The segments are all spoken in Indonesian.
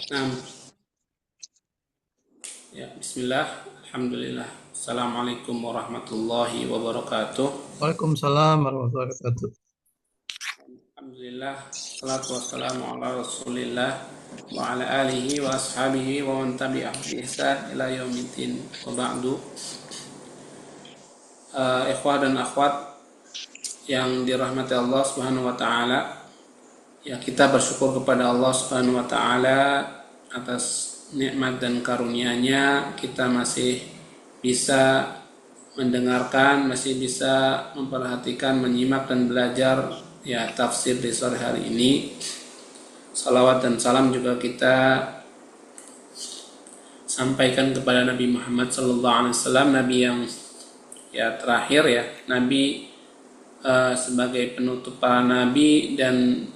Nah, ya, Bismillah, Alhamdulillah, Assalamualaikum warahmatullahi wabarakatuh. Waalaikumsalam warahmatullahi wabarakatuh. Alhamdulillah, salatu wassalamu ala rasulillah wa ala alihi wa ashabihi wa man tabi'ah bi ihsan ila yaumiddin wa ba'du. Ikhwah dan akhwat yang dirahmati Allah Subhanahu wa taala, ya kita bersyukur kepada Allah Subhanahu wa taala atas nikmat dan karunia-Nya kita masih bisa mendengarkan, masih bisa memperhatikan, menyimak dan belajar ya tafsir di sore hari ini. Salawat dan salam juga kita sampaikan kepada Nabi Muhammad SAW, Nabi yang ya terakhir ya, Nabi sebagai penutup para nabi dan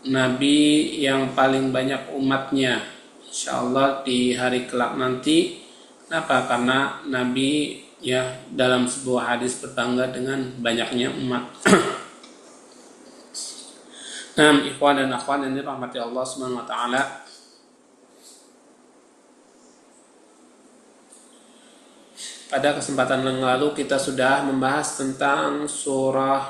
nabi yang paling banyak umatnya. Insya Allah di hari kelak nanti. Kenapa? Karena nabi ya dalam sebuah hadis berbangga dengan banyaknya umat. Nah, ikhwan dan akhwan yang dirahmati Allah Subhanahu wa taala. Pada kesempatan yang lalu kita sudah membahas tentang surah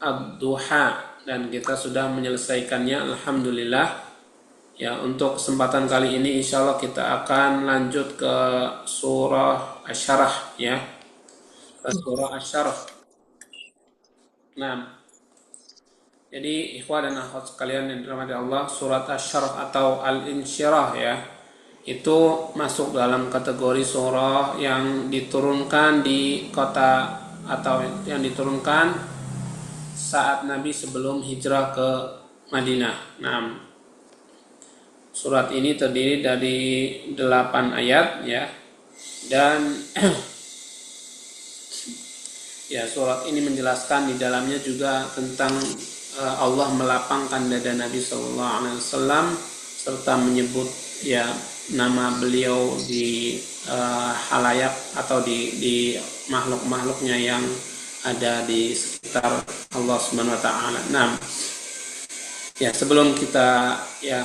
Ad-Duha dan kita sudah menyelesaikannya, alhamdulillah. Ya, untuk kesempatan kali ini insya Allah kita akan lanjut ke surah Asy-Syarah ya. Ke surah Asy-Syarah. Nah, jadi ikhwah dan akhwat sekalian yang dirahmati Allah, surat Asy-Syarah atau Al-Insyirah ya, itu masuk dalam kategori surah yang diturunkan di kota atau yang diturunkan saat Nabi sebelum hijrah ke Madinah. Nah, surat ini terdiri dari 8 ayat ya. Dan ya surat ini menjelaskan di dalamnya juga tentang Allah melapangkan dada Nabi Shallallahu Alaihi Wasallam serta menyebut ya nama beliau di halayak atau di makhluk-makhluknya yang ada di sekitar Allah Subhanahu Wa Taala. Nah, ya sebelum kita ya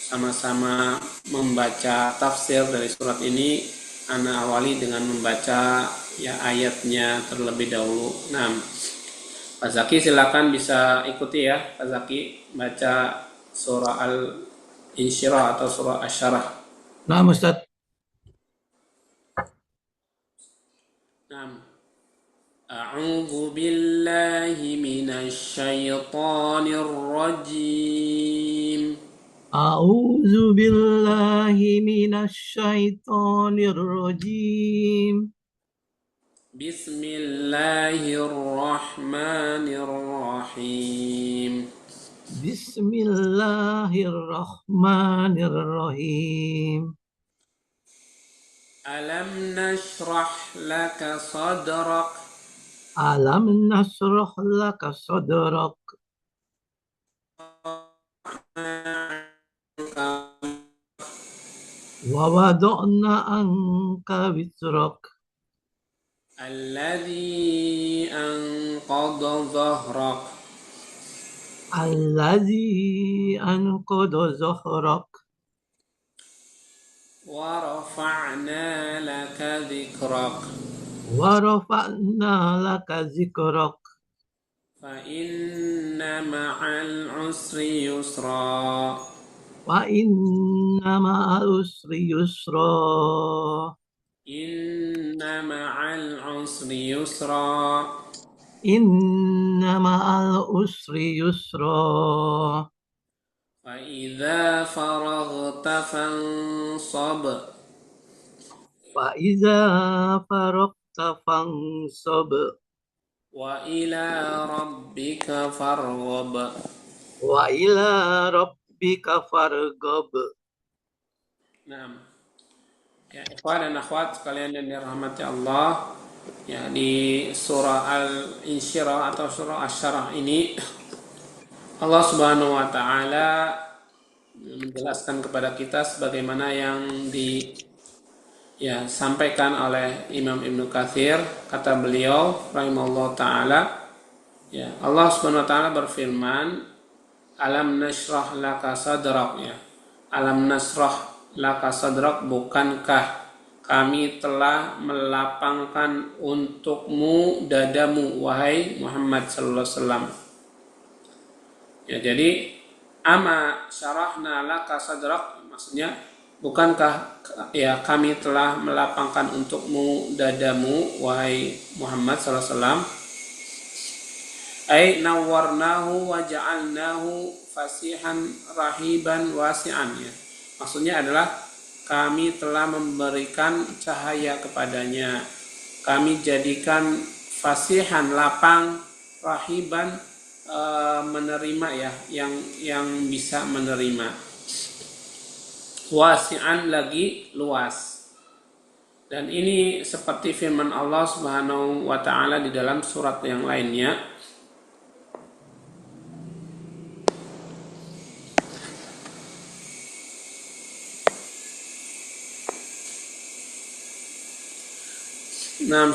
sama-sama membaca tafsir dari surat ini, ana awali dengan membaca ya ayatnya terlebih dahulu. Nah, Pak Zaki silakan bisa ikuti ya, Pak Zaki baca surah Al-Insyirah atau surah Asy-Syarah. Nah, Ustaz, Nah, A'udzu billahi minasy syaithanir rajim. A'udzu billahi minasyaitonir rajim. Bismillahirrahmanirrahim. Bismillahirrahmanirrahim. Alam nashrah laka sadrak. Alam nasrah laka sadrak wa wada'na anka wizrak Alladhi anqadha dhahrak. allazi anqadha zahrak Wa rafa'na laka dhikrak. wa rafa'na laka zikrak Fa inna ma'al usri yusra. wa inna ma'al usri yusra Inna ma'al usri yusra. inna ma'al usri yusra Fa idza faraghta fansab. fa iza faraqta fansab Wa ila rabbika farghab. wa ila rabbika farghab. Nah, ya ikhwan dan akhwat sekalian yang dirahmati Allah, ya di surah Al-Insyirah atau surah Asy-Syarah ini Allah Subhanahu wa taala menjelaskan kepada kita sebagaimana yang sampaikan oleh Imam Ibnu Katsir. Kata beliau rahimahullah taala, ya Allah Subhanahu wa taala berfirman, Alam nasrah laka sadrak, ya. Alam nasrah laka sadrak, bukankah kami telah melapangkan untukmu dadamu, wahai Muhammad sallallahu alaihi wasallam. Ya, jadi ama syarahna laka sadrak, maksudnya bukankah ya kami telah melapangkan untukmu dadamu, wahai Muhammad sallallahu alaihi wasallam. Ai nawwarnahu wa ja'alnahu fasihan rahiban wasi'an, ya. Maksudnya adalah kami telah memberikan cahaya kepadanya, kami jadikan fasihan, lapang, rahiban, menerima, ya, yang bisa menerima, wasi'an lagi luas. Dan ini seperti firman Allah Subhanahu wa taala di dalam surat yang lainnya,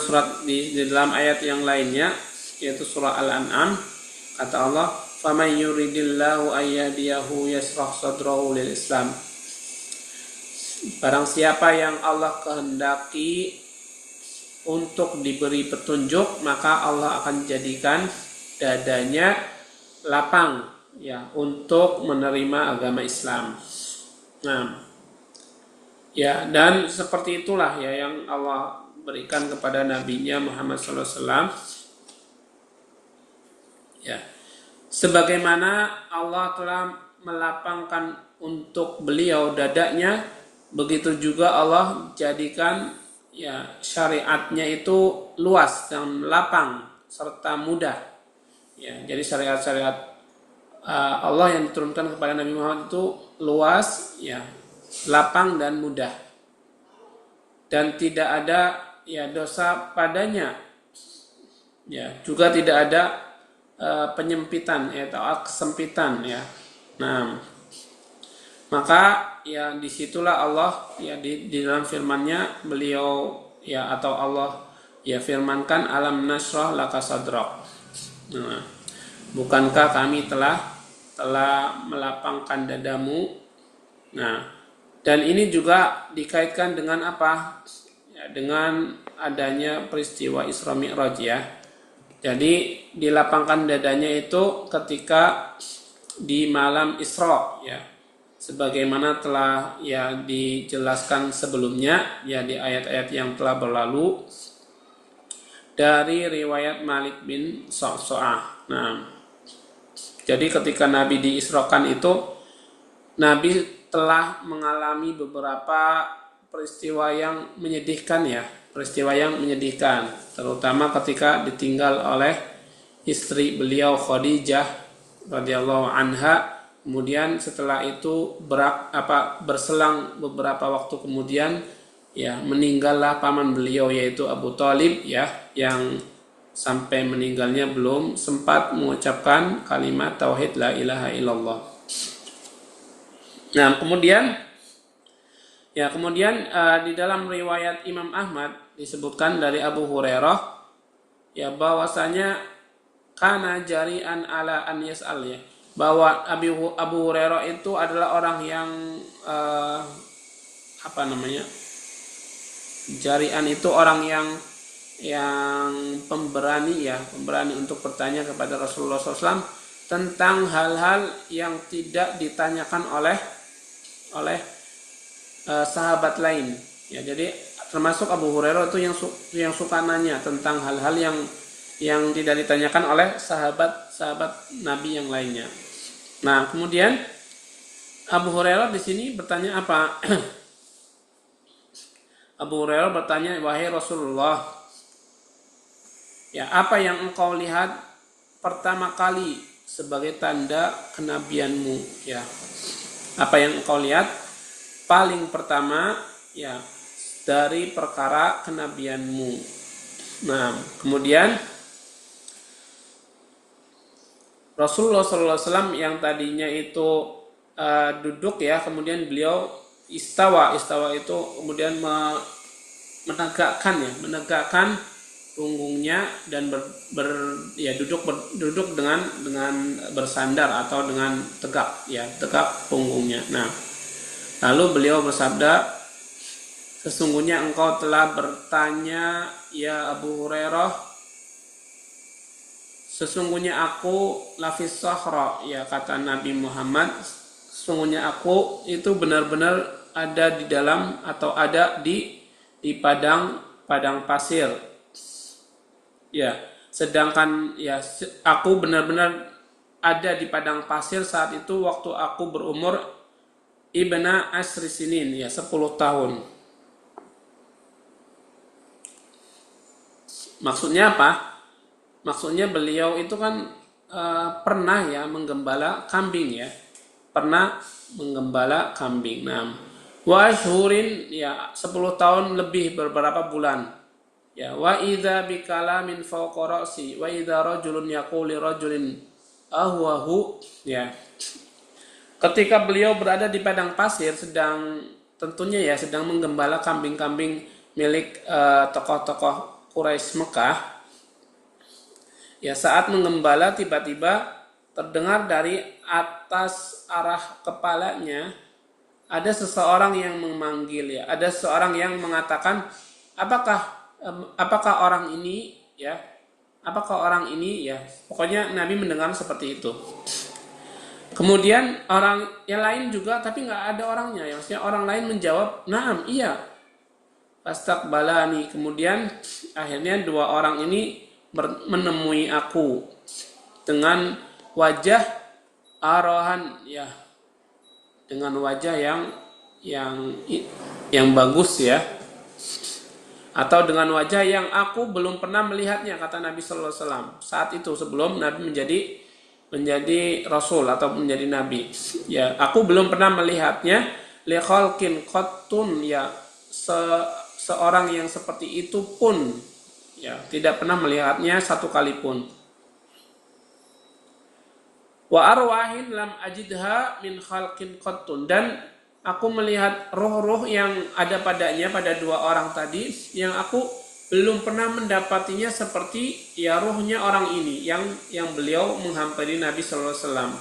surat di dalam ayat yang lainnya, yaitu surah Al-An'am, kata Allah, "Faman yuridillahu ayyadiyahu yasrah sadrahu lil Islam." Barang siapa yang Allah kehendaki untuk diberi petunjuk, maka Allah akan jadikan dadanya lapang, ya, untuk menerima agama Islam. Nah, ya, dan seperti itulah, ya, yang Allah berikan kepada nabinya Muhammad sallallahu alaihi wasallam, ya. Sebagaimana Allah telah melapangkan untuk beliau dadanya, begitu juga Allah jadikan, ya, syariatnya itu luas dan lapang serta mudah. Ya, jadi syariat-syariat Allah yang diturunkan kepada Nabi Muhammad itu luas, ya, lapang dan mudah. Dan tidak ada, ya, dosa padanya. Ya, juga tidak ada penyempitan, ya, atau kesempitan, ya. Nah, maka, ya, disitulah Allah, ya, di dalam firman-Nya beliau, ya, atau Allah, ya, firmankan, alam nasrah laka sadrak. Nah, bukankah kami telah melapangkan dadamu. Nah, dan ini juga dikaitkan dengan apa? Ya, dengan adanya peristiwa Isra Mi'raj, ya. Jadi dilapangkan dadanya itu ketika di malam Isra, ya. Sebagaimana telah, ya, dijelaskan sebelumnya, ya, di ayat-ayat yang telah berlalu dari riwayat Malik bin Sa'sa'ah. Nah, jadi ketika Nabi diisrokan itu, Nabi telah mengalami beberapa peristiwa yang menyedihkan, ya, peristiwa yang menyedihkan, terutama ketika ditinggal oleh istri beliau Khadijah radhiyallahu anha. Kemudian setelah itu berselang beberapa waktu kemudian, ya, meninggallah paman beliau yaitu Abu Thalib, ya, yang sampai meninggalnya belum sempat mengucapkan kalimat tauhid la ilaha illallah. Nah, kemudian di dalam riwayat Imam Ahmad disebutkan dari Abu Hurairah, ya, bahwasanya kana jari'an ala an yas'al, ya, bahwa Abu Hurairah itu adalah orang yang jari'an itu orang yang pemberani, ya, pemberani untuk bertanya kepada Rasulullah SAW tentang hal-hal yang tidak ditanyakan oleh sahabat lain, ya. Jadi termasuk Abu Hurairah itu yang suka nanya tentang hal-hal yang tidak ditanyakan oleh sahabat Nabi yang lainnya. Nah, kemudian Abu Hurairah di sini bertanya apa? Abu Hurairah bertanya, wahai Rasulullah, ya, apa yang engkau lihat pertama kali sebagai tanda kenabianmu, ya? Apa yang engkau lihat paling pertama, ya, dari perkara kenabianmu. Nah, kemudian Rasulullah SAW yang tadinya itu duduk, ya, kemudian beliau istawa itu kemudian menegakkan punggungnya dan duduk dengan bersandar atau dengan tegak, ya, tegak punggungnya. Nah, lalu beliau bersabda, sesungguhnya engkau telah bertanya ya Abu Hurairah, sesungguhnya aku lafis sahra, ya, kata Nabi Muhammad, sesungguhnya aku itu benar-benar ada di dalam atau ada di padang pasir, ya, sedangkan ya aku benar-benar ada di padang pasir saat itu waktu aku berumur ibna asri sinin, ya, 10 tahun. Maksudnya apa? Maksudnya beliau itu kan pernah ya menggembala kambing, ya, pernah menggembala kambing. Nah, wa syurin, ya, 10 tahun lebih beberapa bulan. Ya, wa idza bikalamin fawqa ra'si wa idza rajulun yaqulu rajulin ahwahu, ya. Ketika beliau berada di padang pasir tentunya ya sedang menggembala kambing-kambing milik tokoh-tokoh Quraisy Mekah. Ya, saat menggembala tiba-tiba terdengar dari atas arah kepalanya ada seseorang yang memanggil, ya, ada seseorang yang mengatakan, apakah orang ini, ya, apakah orang ini, ya, pokoknya Nabi mendengar seperti itu. Kemudian orang yang lain juga, tapi nggak ada orangnya, ya, maksudnya orang lain menjawab, naam, iya, fastaqbalani. Kemudian akhirnya dua orang ini menemui aku dengan wajah arahan, ya, dengan wajah yang bagus, ya, atau dengan wajah yang aku belum pernah melihatnya, kata Nabi Sallallahu Alaihi Wasallam saat itu sebelum Nabi menjadi Rasul atau menjadi Nabi. Ya, aku belum pernah melihatnya. Li khalqin qattun, ya, seorang yang seperti itu pun, ya, tidak pernah melihatnya satu kali pun. Wa arwahin lam ajidha min khalqin qattun, dan aku melihat roh-roh yang ada padanya pada dua orang tadi yang aku belum pernah mendapatinya seperti, ya, rohnya orang ini yang beliau menghampiri Nabi sallallahu alaihi wasallam.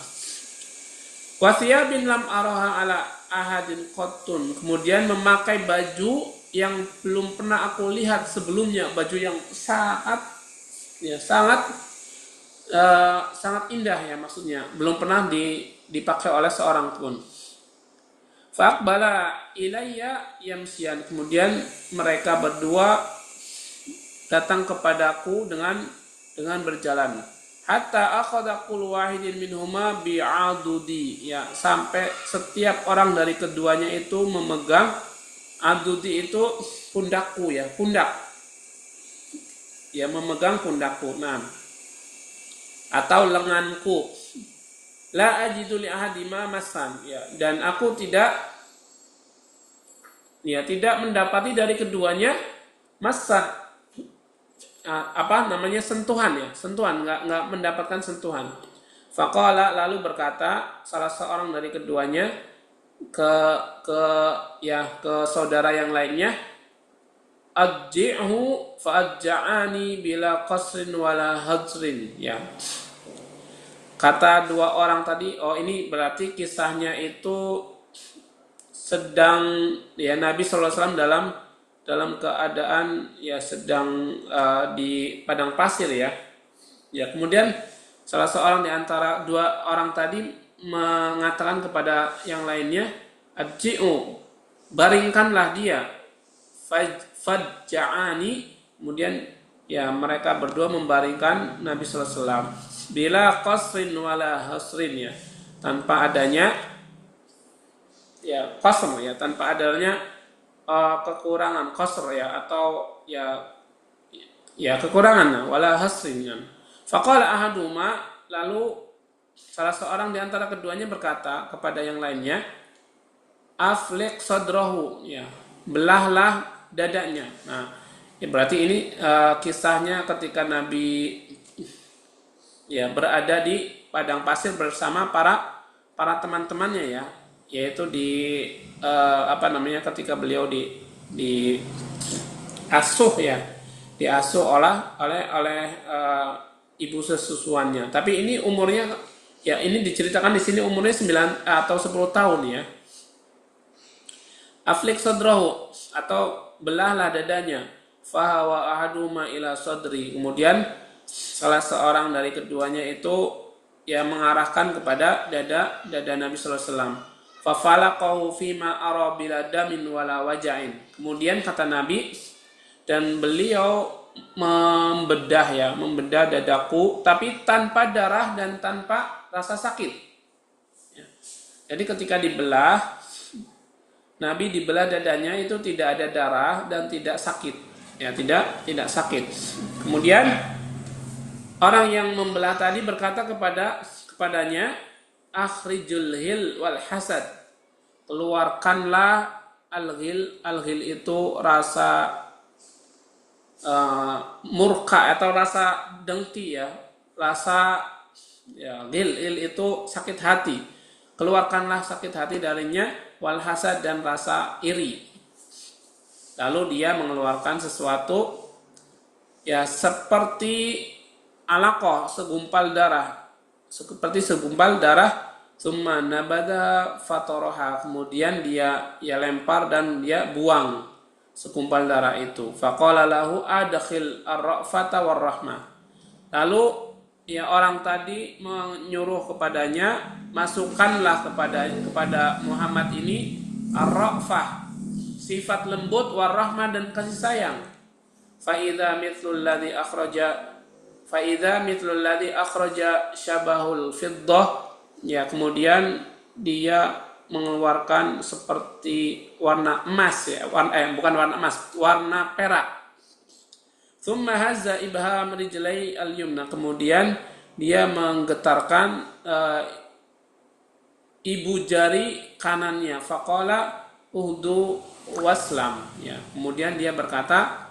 Wa thiyabin lam araha ala ahadin qattun, kemudian memakai baju yang belum pernah aku lihat sebelumnya, baju yang sangat indah, ya, maksudnya belum pernah dipakai oleh seorang pun. Faqbala ilayya yamsiyan, kemudian mereka berdua datang kepadaku dengan berjalan. Hatta akhadha kullu wahidin minhuma bi'adudi, ya, sampai setiap orang dari keduanya itu memegang, adudi itu pundakku, ya, pundak, ya, memegang pundakku, nah, atau lenganku. La ajidu li ahadima masan, ya, dan aku tidak mendapati dari keduanya masa, sentuhan, ya, sentuhan, nggak mendapatkan sentuhan. Faqala, lalu berkata salah seorang dari keduanya ke saudara yang lainnya, adji'hu fa'adja'ani bila qasrin wala hajrin, ya. Kata dua orang tadi, oh, ini berarti kisahnya itu sedang, ya, Nabi sallallahu alaihi wasallam dalam keadaan, ya, sedang di padang pasir, ya. Ya, kemudian salah seorang di antara dua orang tadi mengatakan kepada yang lainnya, adji'u, baringkanlah dia, fajja'ani, kemudian, ya, mereka berdua membaringkan Nabi sallallahu alaihi wasallam bila qasrin wala hasrin, ya, tanpa adanya, ya, qasr, ya, tanpa adanya kekurangan, qasr, ya, atau ya kekurangan, wala hasrin, ya. Faqala ahaduma, lalu salah seorang di antara keduanya berkata kepada yang lainnya, afliq sadrahu, ya, belahlah dadanya. Nah, ya, berarti ini kisahnya ketika Nabi, ya, berada di padang pasir bersama para teman-temannya, ya, yaitu ketika beliau di asuh, ya, diasuh oleh ibu sesusuannya. Tapi ini umurnya, ya ini diceritakan di sini umurnya 9 atau 10 tahun ya. Aflik sadrahu, atau belahlah dadanya. Fahawa ahaduma ila sadri. Kemudian salah seorang dari keduanya itu ya mengarahkan kepada dada Nabi sallallahu alaihi wasallam. Fafalaqahu fima ara bila damin wala wajain. Kemudian kata Nabi, dan beliau membedah dadaku tapi tanpa darah dan tanpa rasa sakit. Ya. Jadi ketika dibelah, Nabi dibelah dadanya itu tidak ada darah dan tidak sakit. Ya, tidak sakit. Kemudian orang yang membelah tadi berkata kepadanya, akhrijul hil wal hasad. Keluarkanlah al-ghil. Al-ghil itu rasa murka atau rasa dengki ya. Rasa ya, ghil itu sakit hati. Keluarkanlah sakit hati darinya, wal hasad, dan rasa iri. Lalu dia mengeluarkan sesuatu ya seperti alaqah, segumpal darah. Seperti segumpal darah. Summa nabada fatoroha. Kemudian dia lempar dan dia buang segumpal darah itu. Faqala lahu adkhil ar-ra'fata war-rahmah. Lalu ya orang tadi menyuruh kepadanya, masukkanlah kepada Muhammad ini ar-ra'fah, sifat lembut, war-rahmah, dan kasih sayang. Fa idza mithlul ladzi akhraja syabahul fiddah. Ya, kemudian dia mengeluarkan seperti warna emas ya, bukan warna emas, warna perak. Tsumma hazza ibham rijlai al-yumna. Kemudian dia menggetarkan ibu jari kanannya. Faqala uhdu waslam. Ya, kemudian dia berkata,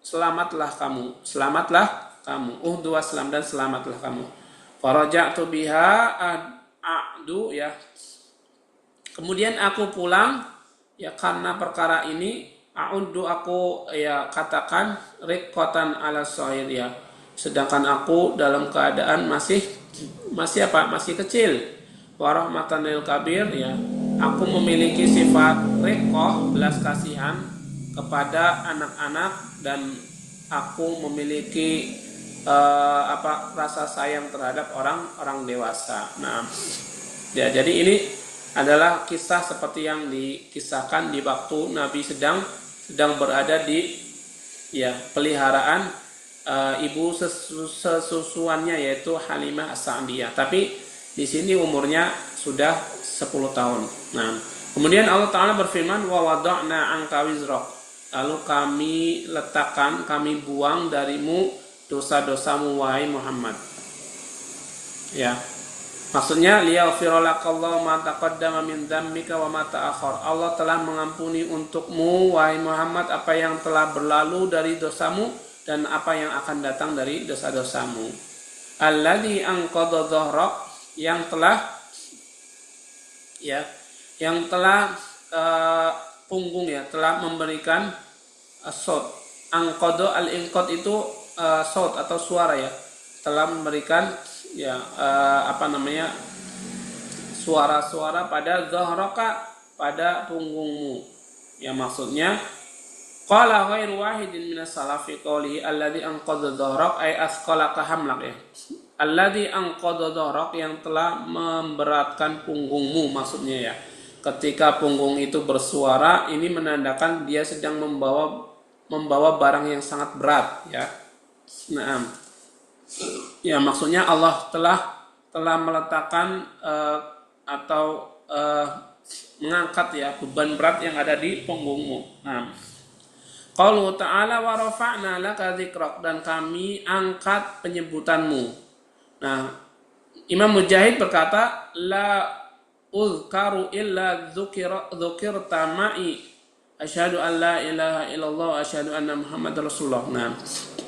selamatlah kamu, uhdu waslam, dan selamatlah kamu. Faraja'tu biha a'du ya. Kemudian aku pulang ya karena perkara ini. A'uddu, aku ya katakan riqatan ala sa'ir ya. Sedangkan aku dalam keadaan masih kecil. Wa rahmatan lil kabir ya. Aku memiliki sifat riqah, belas kasihan kepada anak-anak, dan aku memiliki rasa sayang terhadap orang dewasa. Nah, ya, jadi ini adalah kisah seperti yang dikisahkan di waktu Nabi sedang berada di ya peliharaan ibu sesusuannya, yaitu Halimah As-Sa'diyah. Tapi di sini umurnya sudah 10 tahun. Nah, kemudian Allah Ta'ala berfirman, wa wada'na anka wizrak. Lalu kami buang darimu dosa-dosamu wahai Muhammad. Ya. Maksudnya liyaghfira lakallahu ma taqaddama min dzambika wa ma ta'akhkhar. Allah telah mengampuni untukmu wahai Muhammad apa yang telah berlalu dari dosamu dan apa yang akan datang dari dosa-dosamu. Alladzi anqadha dhahrak, yang telah punggung ya, telah memberikan saut. Anqadha, al-inqad itu saut atau suara ya, telah memberikan ya suara-suara pada zahraka, pada punggungmu. Ya, maksudnya qala ghairu wahidin minas salafi qawli alladzi anqadha dhahrak ay asqalaka hamlak ya. Alladzi anqadha dhahrak, yang telah memberatkan punggungmu, maksudnya ya. Ketika punggung itu bersuara, ini menandakan dia sedang membawa barang yang sangat berat ya. Nah, ya maksudnya Allah telah meletakkan mengangkat ya beban berat yang ada di punggungmu. Nah, qaulu ta'ala wa rafa'na laka dzikrak, dan kami angkat penyebutanmu. Nah, Imam Mujahid berkata, la uzkaru illa dzukirta ma'i. Asyhadu an la ilaha illallah, asyhadu anna Muhammadar Rasulullah. Nah,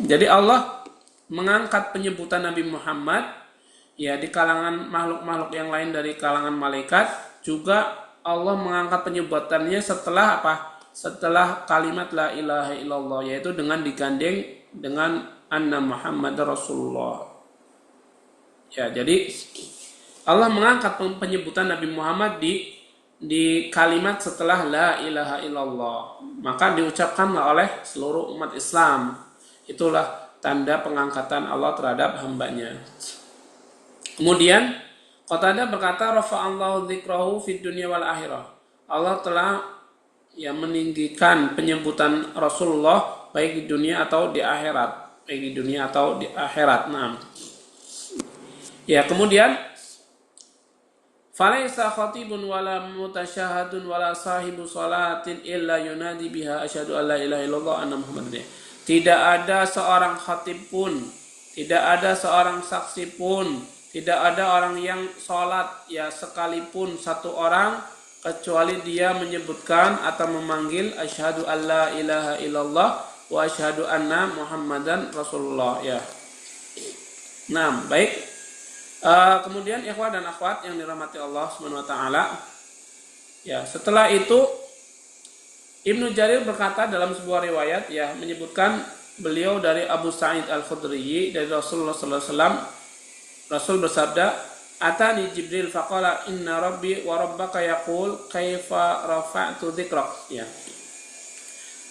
jadi Allah mengangkat penyebutan Nabi Muhammad ya di kalangan makhluk-makhluk yang lain dari kalangan malaikat, juga Allah mengangkat penyebutannya setelah setelah kalimat la ilaha illallah, yaitu dengan digandeng dengan anna Muhammad Rasulullah. Ya, jadi Allah mengangkat penyebutan Nabi Muhammad di kalimat setelah la ilaha illallah, maka diucapkanlah oleh seluruh umat Islam. Itulah tanda pengangkatan Allah terhadap hambanya. Kemudian Qatadah berkata, rafa'allahu dzikrahu fid dunya wal akhirah. Allah telah meninggikan penyebutan Rasulullah baik di dunia atau di akhirat. Baik di dunia atau di akhirat. Nah. Ya, kemudian falaisa khatibun wala mutasyahadun wala sahibu salatin illa yunadi biha asyhadu alla ilaha illallah anna muhammadar. Tidak ada seorang khatib pun, tidak ada seorang saksi pun, tidak ada orang yang sholat sekalipun satu orang kecuali dia menyebutkan atau memanggil asyhadu alla ilaha illallah wa asyhadu anna muhammadan rasulullah ya. Nah, baik. Kemudian ikhwah dan akhwat yang dirahmati Allah Subhanahu wa taala. Ya, setelah itu Ibnu Jarir berkata dalam sebuah riwayat menyebutkan beliau dari Abu Sa'id Al-Khudri dari Rasulullah sallallahu alaihi wasallam. Rasul bersabda, "Atani Jibril faqala inna rabbi wa rabbaka yaqul kaifa rafa'tu dzikrak." Ya.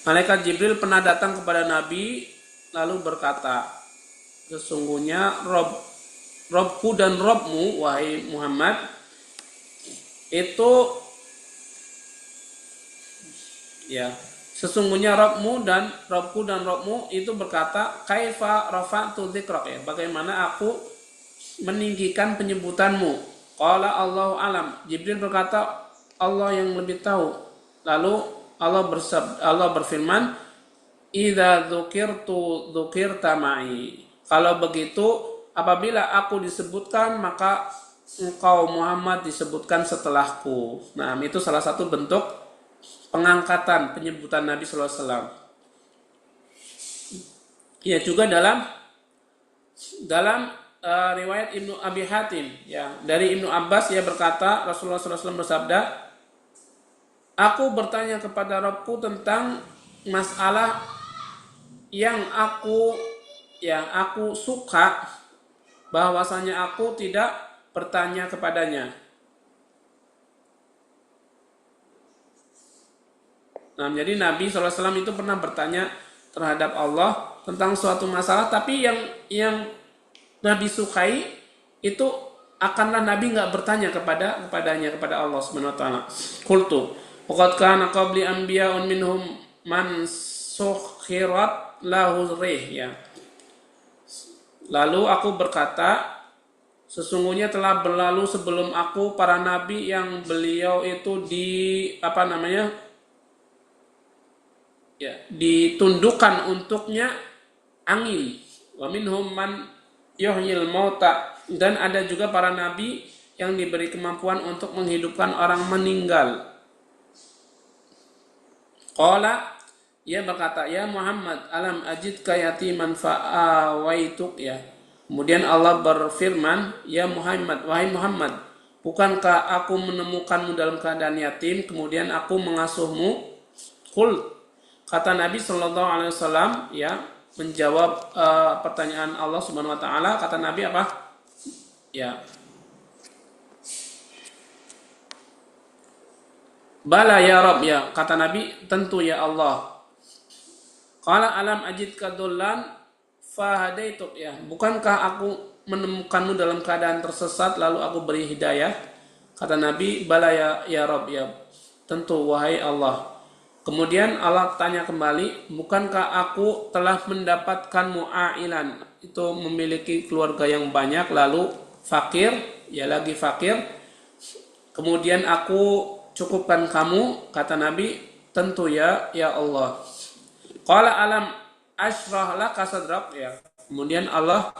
Malaikat Jibril pernah datang kepada Nabi lalu berkata, "Sesungguhnya Robku dan Robmu, wahai Muhammad, itu sesungguhnya Robku dan Robmu itu berkata, kaifa rafa'tu dzikrak, bagaimana aku meninggikan penyebutanmu. Qala Allahu alam. Jibril berkata, Allah yang lebih tahu. Lalu Allah berfirman, idza dzukirtu dzukirta ma'i. Kalau begitu, apabila aku disebutkan, maka engkau Muhammad disebutkan setelahku. Nah, itu salah satu bentuk pengangkatan penyebutan Nabi sallallahu alaihi wasallam. Ya, juga dalam riwayat Ibnu Abi Hatim dari Ibnu Abbas berkata, Rasulullah sallallahu alaihi wasallam bersabda, aku bertanya kepada Rabbku tentang masalah yang aku suka, bahwasanya aku tidak bertanya kepadanya. Nah, jadi Nabi SAW itu pernah bertanya terhadap Allah tentang suatu masalah, tapi yang Nabi sukai itu akanlah Nabi nggak bertanya kepada Allah Subhanahu Wa Taala. Qultu, waqad kana qabli anbiya'un minhum man sukhirat lahu rih Lalu aku berkata, sesungguhnya telah berlalu sebelum aku para nabi yang beliau itu ditundukkan untuknya angin. Wa minhum man yuhyil mauta, dan ada juga para nabi yang diberi kemampuan untuk menghidupkan orang meninggal. Qala, ia berkata, ya Muhammad, alam ajidka yatiman fa'awaituk Kemudian Allah berfirman, ya Muhammad, wahai Muhammad, bukankah aku menemukanmu dalam keadaan yatim, kemudian aku mengasuhmu? Qul, kata Nabi sallallahu alaihi wasallam menjawab pertanyaan Allah Subhanahu wa taala, kata Nabi apa? Bala ya Rabb, kata Nabi, tentu ya Allah. Qala alam ajidka dullan fahadaituk, bukankah aku menemukanmu dalam keadaan tersesat lalu aku beri hidayah? Kata Nabi, bala ya Rabb, tentu wahai Allah. Kemudian Allah tanya kembali, bukankah aku telah mendapatkanmu ailan, itu memiliki keluarga yang banyak lalu fakir, lagi fakir, kemudian aku cukupkan kamu? Kata Nabi, tentu ya Allah. Qala alam ashrah laka sadrak, kemudian Allah,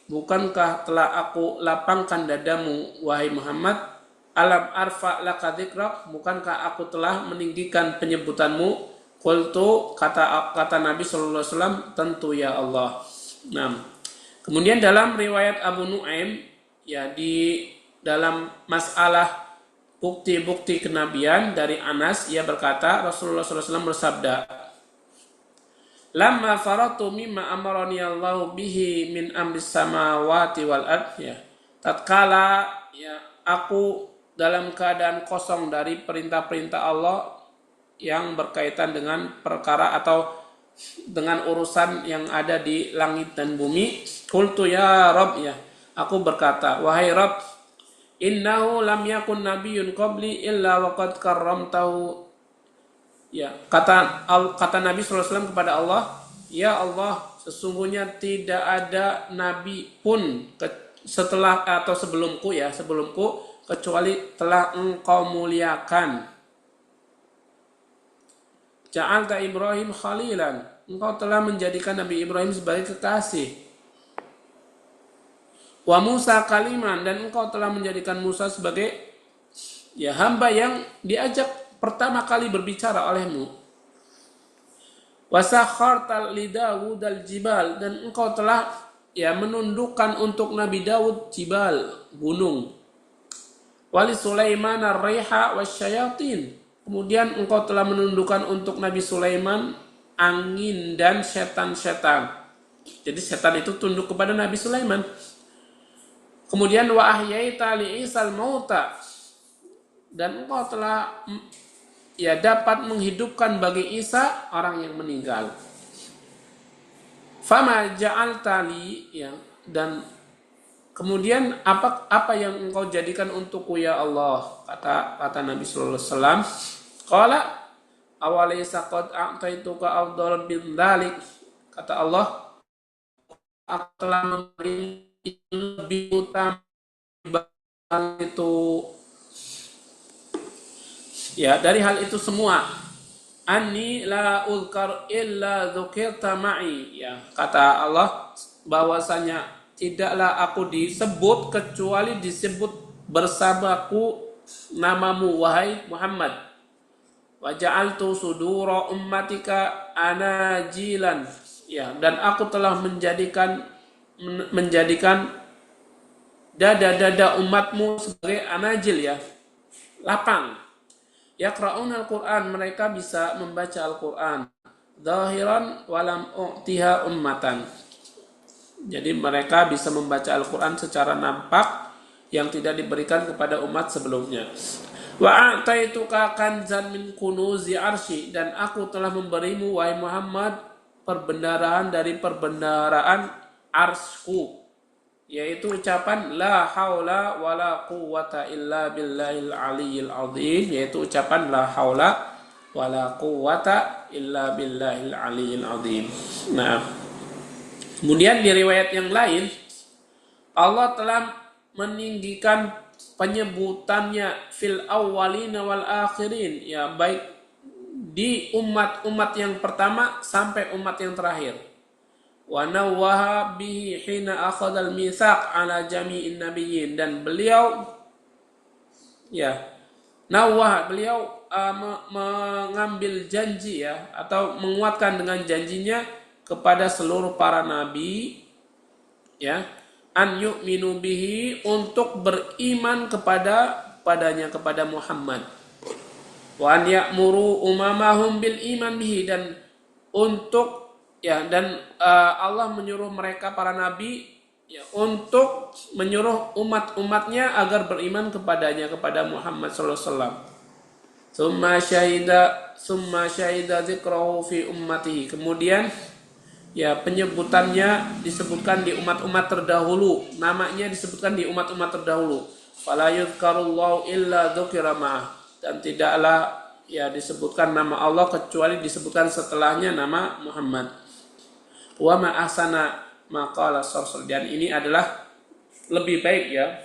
bukankah telah aku lapangkan dadamu wahai Muhammad? Alam arfa laka dzikrak, bukankah aku telah meninggikan penyebutanmu? Qultu, kata Nabi sallallahu alaihi wasallam, tentu ya Allah. Nah, kemudian dalam riwayat Abu Nuaim di dalam masalah bukti-bukti kenabian dari Anas, ia berkata Rasulullah SAW bersabda, "Lamma faratu mimma amarani Allahu bihi min amris samawati wal ard." Ya, tatkala ya aku dalam keadaan kosong dari perintah-perintah Allah yang berkaitan dengan perkara atau dengan urusan yang ada di langit dan bumi, qultu ya Rabb, ya aku berkata, wahai Rabb, innahu lam yakun nabiyyun qabli illa waqad karramtahu. Ya, kata Nabi SAW kepada Allah, ya Allah, sesungguhnya tidak ada nabi pun setelah atau sebelumku kecuali telah engkau muliakan. Ja'alta Ibrahim khalilan, engkau telah menjadikan Nabi Ibrahim sebagai kekasih. Wa Musa kaliman, dan engkau telah menjadikan Musa sebagai ya hamba yang diajak pertama kali berbicara olehmu. Wa sakharta li Dawud al-jibal, dan engkau telah ya menundukkan untuk Nabi Dawud jibal, gunung. Wa li Sulaiman ar-riha wasyayatin, kemudian engkau telah menundukkan untuk Nabi Sulaiman angin dan setan-setan. Jadi setan itu tunduk kepada Nabi Sulaiman. Kemudian wa ahyaita li Isal mauta, dan engkau telah ya dapat menghidupkan bagi Isa orang yang meninggal. Fama ja'alta li, ya, dan kemudian apa yang engkau jadikan untukku ya Allah, kata Nabi sallallahu alaihi wasallam. Qala awalaysa qad a'taituka afdal min dzalik, kata Allah, aku telah memberi lebih utama itu ya dari hal itu semua. Anni la uzkar illa dzukirta ma'i, ya kata Allah bahwasanya tidaklah aku disebut kecuali disebut bersamaku namamu wahai Muhammad. Wa ja'altu sudura ummatika anajilan, ya, dan aku telah menjadikan dada-dada umatmu sebagai anajil, ya, lapang. Yaqra'una al-Qur'an, mereka bisa membaca Al-Qur'an. Zahiran walam u'tiha ummatan. Jadi mereka bisa membaca Al-Qur'an secara nampak yang tidak diberikan kepada umat sebelumnya. Wa a'taituka kanzan min kunuzi arsy, dan aku telah memberimu wahai Muhammad perbendaharaan dari perbendaharaan arsku, yaitu ucapan la haula wala quwwata illa billahil aliyyil azim, yaitu ucapan la haula wala quwwata illa billahil aliyyil azim. Nah, kemudian di riwayat yang lain Allah telah meninggikan penyebutannya fil awwalina wal akhirin, ya, baik di umat-umat yang pertama sampai umat yang terakhir. Wa nawwaha bihi hina akhadhal mitsaq ala jami'in nabiyyin, dan beliau ya beliau mengambil janji, ya, atau menguatkan dengan janjinya kepada seluruh para nabi, ya, an yu'minu bihi, untuk beriman kepadanya, kepada Muhammad. Wa an ya'muru umamahum bil iman bihi, dan untuk Allah menyuruh mereka para nabi, ya, untuk menyuruh umat-umatnya agar beriman kepadanya, kepada Muhammad sallallahu alaihi wasallam. Summa syahida dzikrahu fi ummatihi, kemudian ya penyebutannya disebutkan di umat-umat terdahulu, namanya disebutkan di umat-umat terdahulu. Fala yuzkarullahu illa dzukira ma'ah, dan tidaklah ya disebutkan nama Allah kecuali disebutkan setelahnya nama Muhammad. Wa ma ahsana maqala Sarsul, dan ini adalah lebih baik, ya,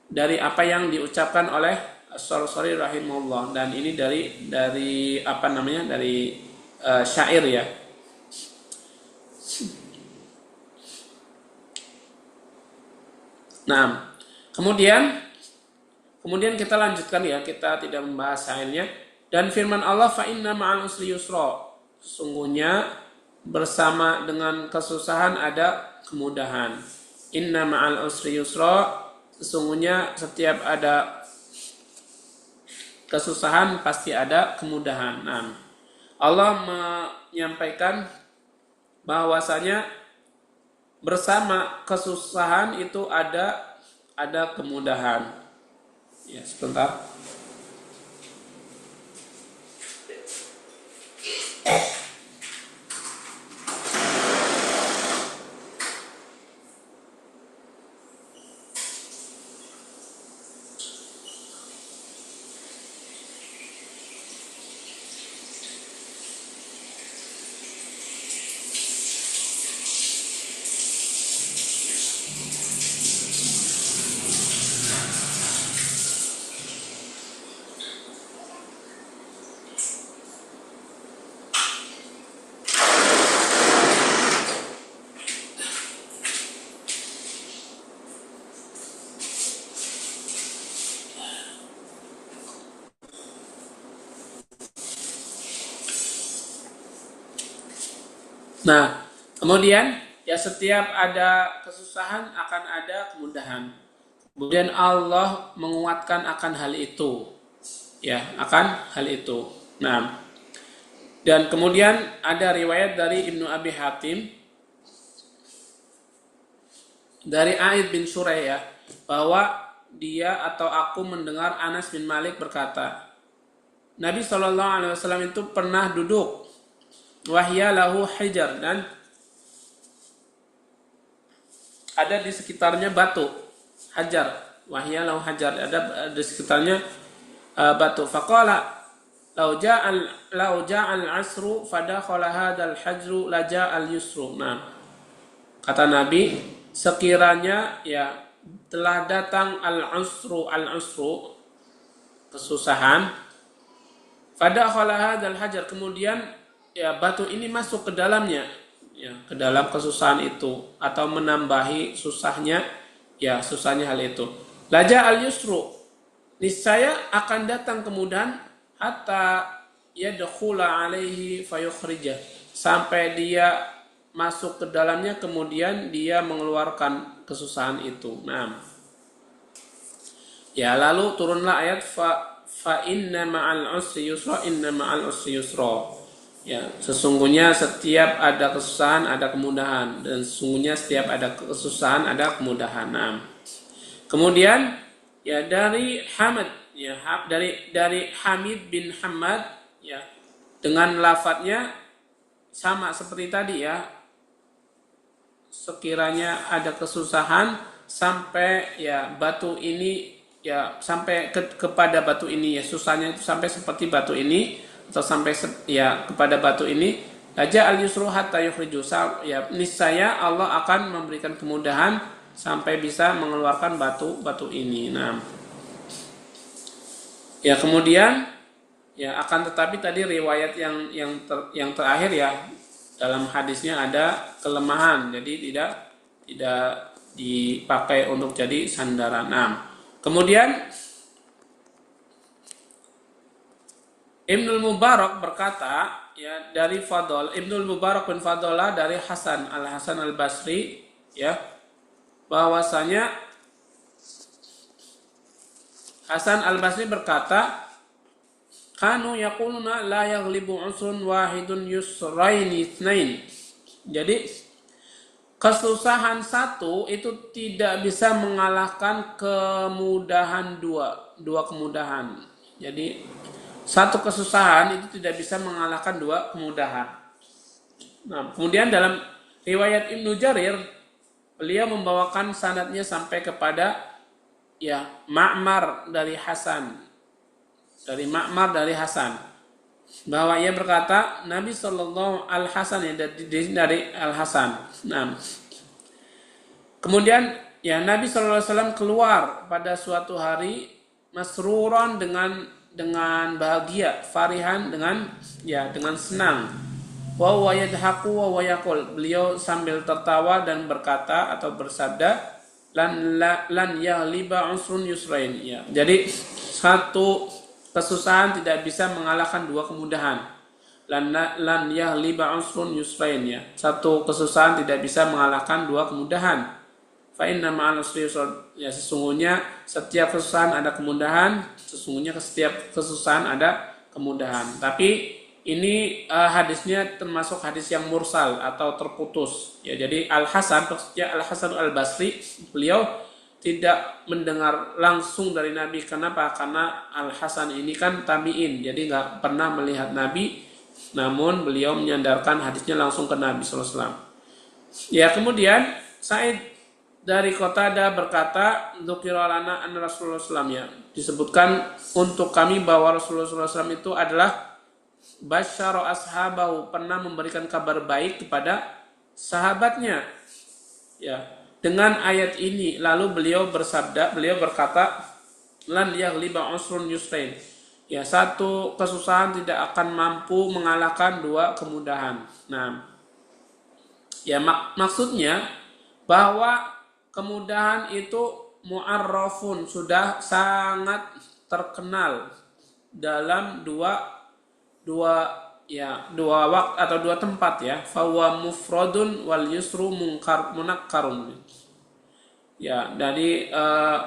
dari apa yang diucapkan oleh As-Sarsari rahimahullah, dan ini dari apa namanya, dari syair, ya. Nah, kemudian kita lanjutkan, ya, kita tidak membahas syairnya. Dan firman Allah, fa inna ma'al usri yusra, sesungguhnya bersama dengan kesusahan ada kemudahan. Inna ma'al usri yusra, sesungguhnya setiap ada kesusahan pasti ada kemudahan. Nah, Allah menyampaikan bahwasanya bersama kesusahan itu ada kemudahan. Ya, sebentar. Nah, kemudian ya setiap ada kesusahan akan ada kemudahan. Kemudian Allah menguatkan akan hal itu. Ya, akan hal itu. Nah, dan kemudian ada riwayat dari Ibnu Abi Hatim dari Aid bin Surayah bahwa dia atau aku mendengar Anas bin Malik berkata, Nabi SAW itu pernah duduk wahya lahu hajar, dan ada di sekitarnya batu hajar, wahya lahu hajar, ada di sekitarnya batu. Faqala lau ja'al asru fadakhala hadzal hajru la ja'al yusru. Nah, kata Nabi, sekiranya ya telah datang al-usru kesusahan, fadakhala hadzal hajar, kemudian ya batu ini masuk ke dalamnya, ya ke dalam kesusahan itu, atau menambahi susahnya, ya susahnya hal itu. Laja al yusru, niscaya akan datang kemudahan, hatta yadkhula alaihi fayukhrijah, sampai dia masuk ke dalamnya kemudian dia mengeluarkan kesusahan itu. Nah, ya lalu turunlah ayat fa inna ma'al usri yusra, inna ma'al usri yusra. Ya, sesungguhnya setiap ada kesusahan ada kemudahan, dan sesungguhnya setiap ada kesusahan ada kemudahan. Nah, kemudian ya dari Hamid, ya dari Hamid bin Hamad, ya dengan lafadznya sama seperti tadi, ya sekiranya ada kesusahan sampai ya batu ini, ya sampai kepada batu ini, ya susahnya itu sampai seperti batu ini, atau sampai ya kepada batu ini, aja al yusru hatta yukhriju, ya niscaya Allah akan memberikan kemudahan sampai bisa mengeluarkan batu ini. Nah, ya kemudian ya akan tetapi tadi riwayat yang terakhir, ya dalam hadisnya ada kelemahan, jadi tidak dipakai untuk jadi sandaran. Nah, kemudian Ibnul Mubarak berkata, ya dari Ibnul Mubarak bin Fadalah dari Hasan al-Basri, ya bahwasanya Hasan al-Basri berkata, kanu yaquluna la yaghlibu usrun wahidun yusraini itsnain. Jadi kesusahan satu itu tidak bisa mengalahkan kemudahan dua kemudahan. Jadi satu kesusahan itu tidak bisa mengalahkan dua kemudahan. Nah, kemudian dalam riwayat Ibnu Jarir, beliau membawakan sanadnya sampai kepada ya Ma'mar dari Hasan, bahwa ia berkata, Nabi Shallallahu Al-Hasan, ya dari Al-Hasan. Nah, kemudian ya Nabi Shallallahu Alaihi Wasallam keluar pada suatu hari masruran dengan bahagia, farihan dengan senang. Wa huwa yadhaku wa yaqul, beliau sambil tertawa dan berkata atau bersabda, lan yaghliba usrun yusrain, ya. Jadi satu kesusahan tidak bisa mengalahkan dua kemudahan. Lan yaghliba usrun yusrain, ya. Satu kesusahan tidak bisa mengalahkan dua kemudahan. Fa inna ma'al usri yusra. Ya, sesungguhnya setiap kesusahan ada kemudahan, sesungguhnya setiap kesusahan ada kemudahan. Tapi ini hadisnya termasuk hadis yang mursal atau terputus. Ya, jadi Al-Hasan, maksudnya Al-Hasan Al-Basri, beliau tidak mendengar langsung dari Nabi. Kenapa? Karena Al-Hasan ini kan tabi'in, jadi nggak pernah melihat Nabi, namun beliau menyandarkan hadisnya langsung ke Nabi SAW. Ya, kemudian Sa'id dari Qatadah berkata, dzukira lana an Rasulullah SAW, ya, disebutkan untuk kami bahwa Rasulullah SAW itu adalah basyara ashabahu, pernah memberikan kabar baik kepada sahabatnya. Ya, dengan ayat ini lalu beliau berkata, lan yaghliba usrun yusrain. Ya, satu kesusahan tidak akan mampu mengalahkan dua kemudahan. Nah, ya maksudnya bahwa kemudahan itu mu'arrafun, sudah sangat terkenal dalam dua waktu atau dua tempat, ya. Fawa mufradun wal yusru munakkarun. Ya, dari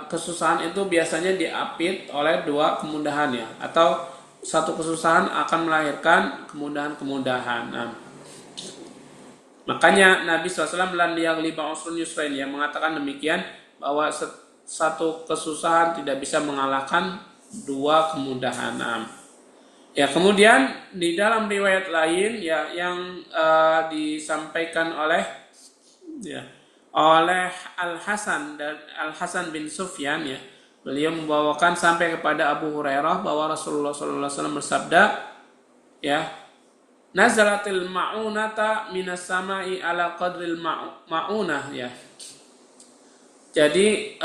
kesusahan itu biasanya diapit oleh dua kemudahan, ya, atau satu kesusahan akan melahirkan kemudahan-kemudahan. Nah, makanya Nabi SAW lan yaghliba usrun yusrain, yang mengatakan demikian, bahwa satu kesusahan tidak bisa mengalahkan dua kemudahan. Ya, kemudian di dalam riwayat lain, ya, yang disampaikan oleh Al-Hasan bin Sufyan, ya, beliau membawakan sampai kepada Abu Hurairah bahwa Rasulullah SAW bersabda, ya, nazalatil ma'unata minas samai ala qadril ma'unah, ya. Jadi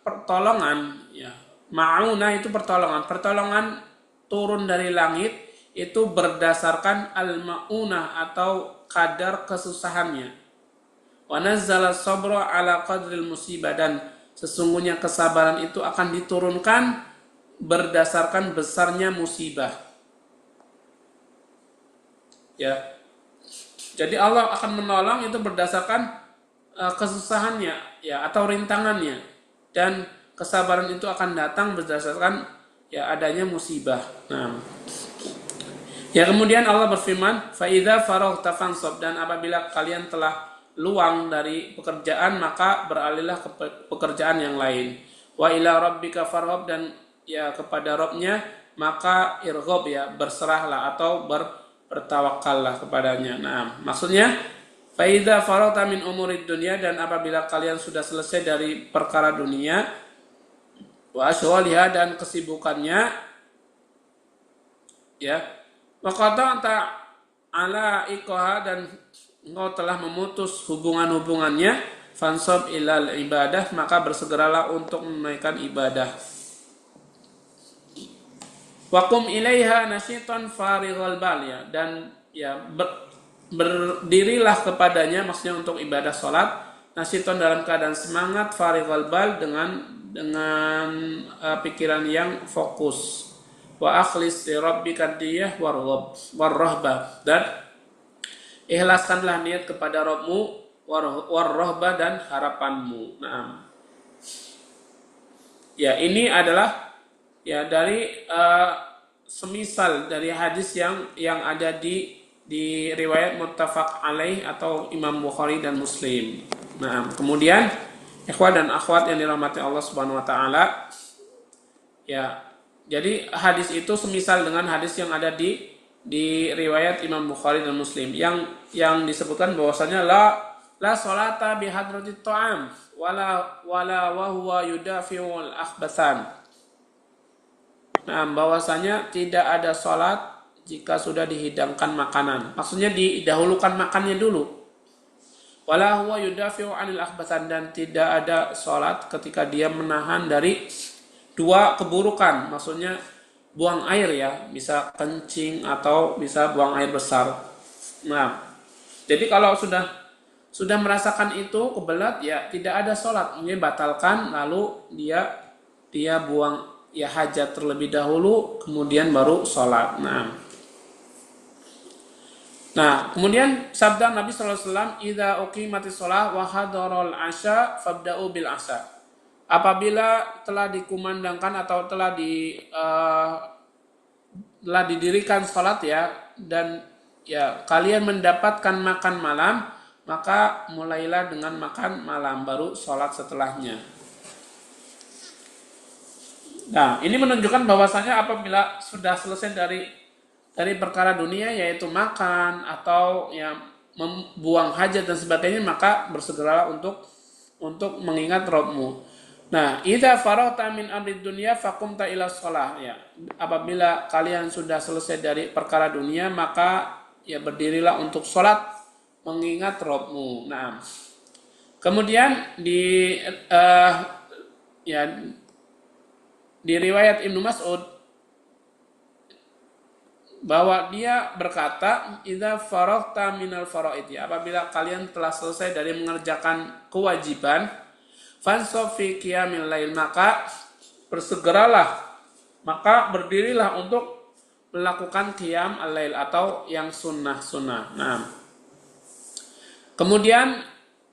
pertolongan, ya, ma'unah itu pertolongan turun dari langit itu berdasarkan al-ma'unah atau kadar kesusahannya. Wa nazzala sabra ala qadril musibah, dan sesungguhnya kesabaran itu akan diturunkan berdasarkan besarnya musibah. Ya. Jadi Allah akan menolong itu berdasarkan kesusahannya, ya, atau rintangannya, dan kesabaran itu akan datang berdasarkan, ya, adanya musibah. Nah, ya, kemudian Allah berfirman, fa idza faraghta fansab, dan apabila kalian telah luang dari pekerjaan maka beralihlah ke pekerjaan yang lain. Wa ila rabbika farghab, dan, ya, kepada Rabbnya maka irghab, ya, berserahlah atau bertawakallah kepadanya. Nah, maksudnya fa idza faraghta min umurid dunya, dan apabila kalian sudah selesai dari perkara dunia, wa asyghaliha, dan kesibukannya, ya, wa qata'ta ala iqaha, dan engkau telah memutus hubungan-hubungannya, fansab ilal ibadah, maka bersegeralah untuk menunaikan ibadah. Waqum ilaiha nasyitan farighal bal, ya, dan, ya, berdirilah kepadanya, maksudnya untuk ibadah salat, nasyitan dalam keadaan semangat, farighal bal, dengan pikiran yang fokus. Wa akhlis li rabbika diyah warrahbah, dan ikhlaskanlah niat kepada Rabbmu, warrahbah, dan harapanmu. Nah, ya, ini adalah, ya, dari semisal dari hadis yang ada di riwayat muttafaq alaih atau Imam Bukhari dan Muslim. Nah, kemudian ikhwan dan akhwat yang dirahmati Allah Subhanahu wa taala, ya, jadi hadis itu semisal dengan hadis yang ada di riwayat Imam Bukhari dan Muslim yang disebutkan bahwasanya la salata bi hadratit ta'am wala wa huwa yudafi'ul akhbathan. Nah, bahwasanya tidak ada salat jika sudah dihidangkan makanan. Maksudnya didahulukan makannya dulu. Wala huwa yudafi'u 'anil akhbathan, dan tidak ada salat ketika dia menahan dari dua keburukan. Maksudnya buang air, ya, bisa kencing atau bisa buang air besar. Nah, jadi kalau sudah merasakan itu kebelat, ya, tidak ada sholat, ini batalkan, lalu dia buang, ya, hajat terlebih dahulu, kemudian baru sholat. Nah, Nah, kemudian sabda Nabi sallallahu alaihi wasallam, "Idza uqimatis shalah wa hadarul asya fabda'u bil asya." Apabila telah dikumandangkan atau telah didirikan salat ya, dan ya kalian mendapatkan makan malam, maka mulailah dengan makan malam baru salat setelahnya. Nah, ini menunjukkan bahwasanya apabila sudah selesai dari perkara dunia yaitu makan atau ya membuang hajat dan sebagainya, maka bersegeralah untuk mengingat Rabbmu. Nah, idza faragta min amri dunya faqumta ila shalah ya. Apabila kalian sudah selesai dari perkara dunia, maka ya berdirilah untuk sholat mengingat Rabbmu. Nah, kemudian ya di riwayat Ibnu Mas'ud bahwa dia berkata, "Idza faraghta minal faraid," ya, apabila kalian telah selesai dari mengerjakan kewajiban, fansab fi qiyamil lail, maka bersegeralah, maka berdirilah untuk melakukan qiyam al-lail atau yang sunnah-sunnah. Nah, kemudian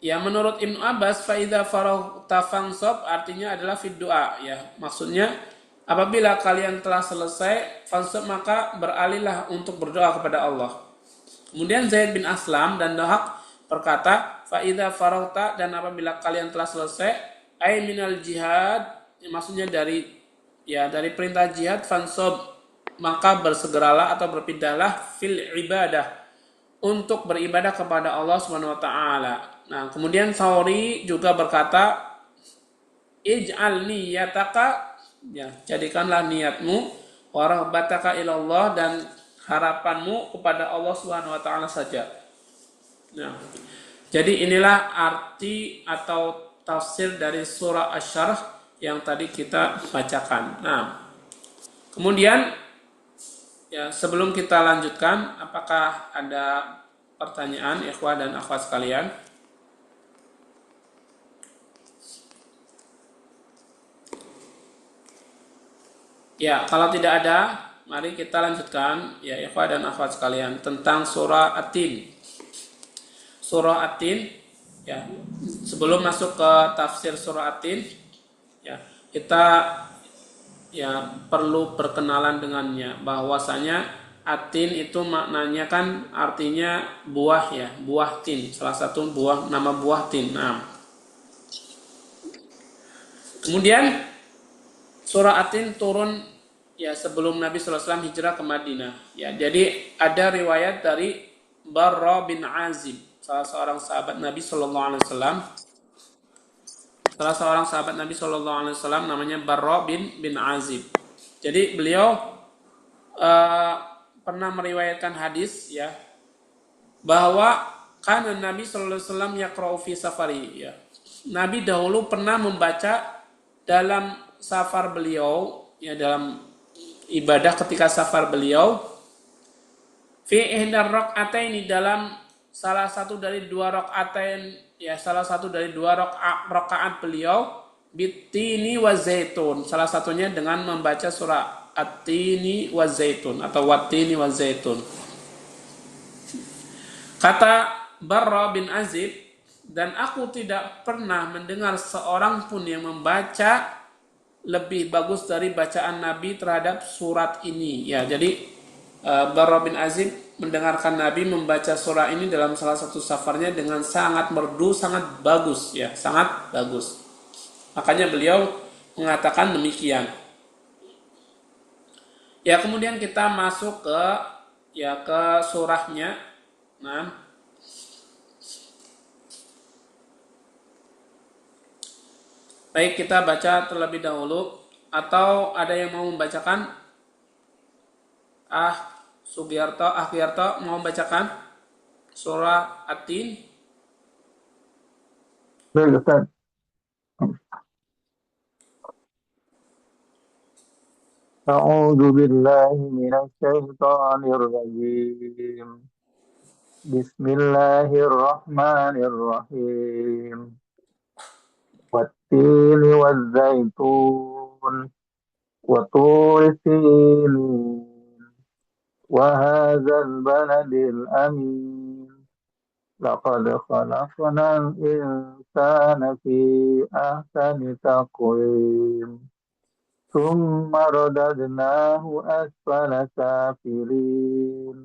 ya menurut Ibnu Abbas, fa idza faraghta fansab artinya adalah fid doa ya. Maksudnya apabila kalian telah selesai fansab maka beralihlah untuk berdoa kepada Allah. Kemudian Zaid bin Aslam dan Dahak berkata, fa idza faraghta, dan apabila kalian telah selesai ay minal jihad, maksudnya dari perintah jihad, fansab maka bersegeralah atau berpindahlah fil ibadah untuk beribadah kepada Allah Subhanahu wa taala. Nah, kemudian Sauri juga berkata, ij'al niyataka, ya, jadikanlah niatmu wa rahbataka ilallah, dan harapanmu kepada Allah Subhanahu wa taala saja. Nah, jadi inilah arti atau tafsir dari surah Asy-Syarh yang tadi kita bacakan. Nah, kemudian ya, sebelum kita lanjutkan, apakah ada pertanyaan ikhwah dan akhwat sekalian? Ya, kalau tidak ada, mari kita lanjutkan ya ikhwah dan akhwat sekalian tentang surah At-Tin. Surah At-Tin ya, sebelum masuk ke tafsir surah At-Tin ya, kita ya perlu perkenalan dengannya, bahwasanya atin itu maknanya kan artinya buah ya, buah tin, salah satu buah, nama buah tin. Nah, kemudian surah Atin turun ya sebelum Nabi sallallahu alaihi wasallam hijrah ke Madinah ya. Jadi ada riwayat dari Barra bin Azib, salah seorang sahabat Nabi sallallahu alaihi wasallam. Salah seorang sahabat Nabi sallallahu alaihi wasallam namanya Barra bin Azib. Jadi beliau uh, pernah meriwayatkan hadis ya, bahwa karena Nabi sallallahu alaihi wasallam yaqra'u fi safari ya. Nabi dahulu pernah membaca dalam safar beliau ya, dalam ibadah ketika safar beliau, fi ihdar raq'ataini, dalam salah satu dari dua raq'atain ya, salah satu dari dua rakaat beliau, bitini wa zaitun, salah satunya dengan membaca surah At-Tini wa Zaitun atau Wat-Tini wa Zaitun. Kata Barra bin Azib, dan aku tidak pernah mendengar seorang pun yang membaca lebih bagus dari bacaan Nabi terhadap surat ini ya. Jadi Barra bin Azib mendengarkan Nabi membaca surah ini dalam salah satu safarnya dengan sangat merdu, sangat bagus ya, sangat bagus. Makanya beliau mengatakan demikian. Ya, kemudian kita masuk ke surahnya. Nah, baik, kita baca terlebih dahulu atau ada yang mau membacakan? Sugiarto mau membacakan surah At-Tin? Baik, Ustaz. أعوذ بالله من الشيطان الرجيم بسم الله الرحمن الرحيم والتين والزيتون وطور سينين وهذا هذا البلد الأمين لقد خلقنا الإنسان في أحسن تقويم ثم رددناه أسفل سافلين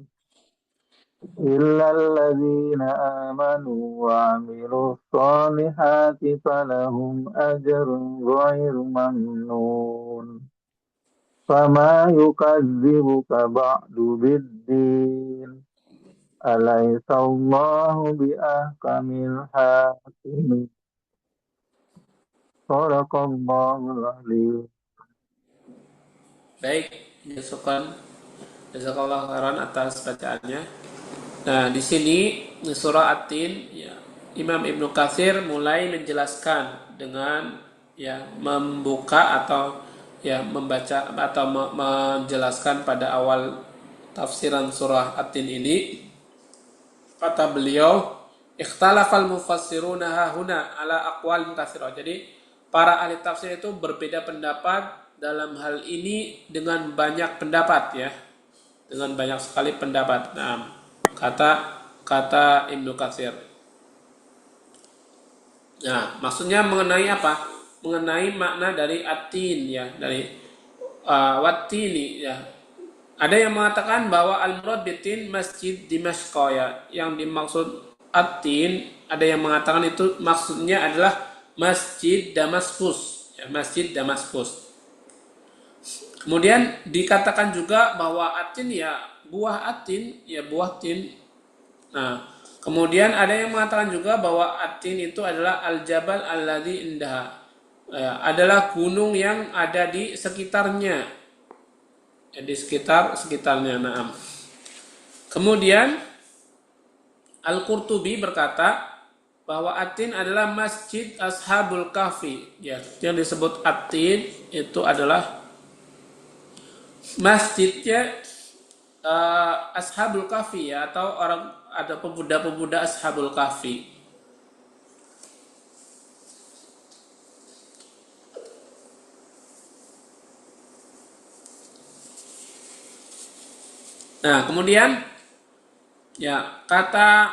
إلا الذين آمنوا وعملوا الصالحات فلهم أجر غير ممنون فما يكذبك بعد بالدين أليس الله بأحكم الحاكمين صدق الله العظيم. Baik, jazakallahu khairan atas bacaannya. Nah, di sini surah At-Tin, ya, Imam Ibnu Katsir mulai menjelaskan dengan ya membuka atau ya membaca atau menjelaskan pada awal tafsiran surah At-Tin ini. Kata beliau, ikhtalafal mufassiruna huna ala aqwalin katsirah. Jadi para ahli tafsir itu berbeda pendapat dalam hal ini dengan banyak pendapat ya. Dengan banyak sekali pendapat. Nah, kata Ibnu Katsir. Nah, maksudnya mengenai apa? Mengenai makna dari atin ya, dari watini ya. Ada yang mengatakan bahwa al-murad bitin masjid Dimashq ya. Yang dimaksud atin, ada yang mengatakan itu maksudnya adalah Masjid Damaskus ya, Masjid Damaskus. Kemudian dikatakan juga bahwa atin ya buah atin ya buah tin. Nah, kemudian ada yang mengatakan juga bahwa atin itu adalah al-jabal alladzi indaha ya, adalah gunung yang ada di sekitarnya ya, di sekitarnya. Nah, kemudian Al-Qurtubi berkata bahwa Atin adalah Masjid Ashabul Kahfi ya, yang disebut Atin itu adalah masjidnya Ashabul Kahfi ya, atau orang ada pemuda-pemuda Ashabul Kahfi. Nah, kemudian ya kata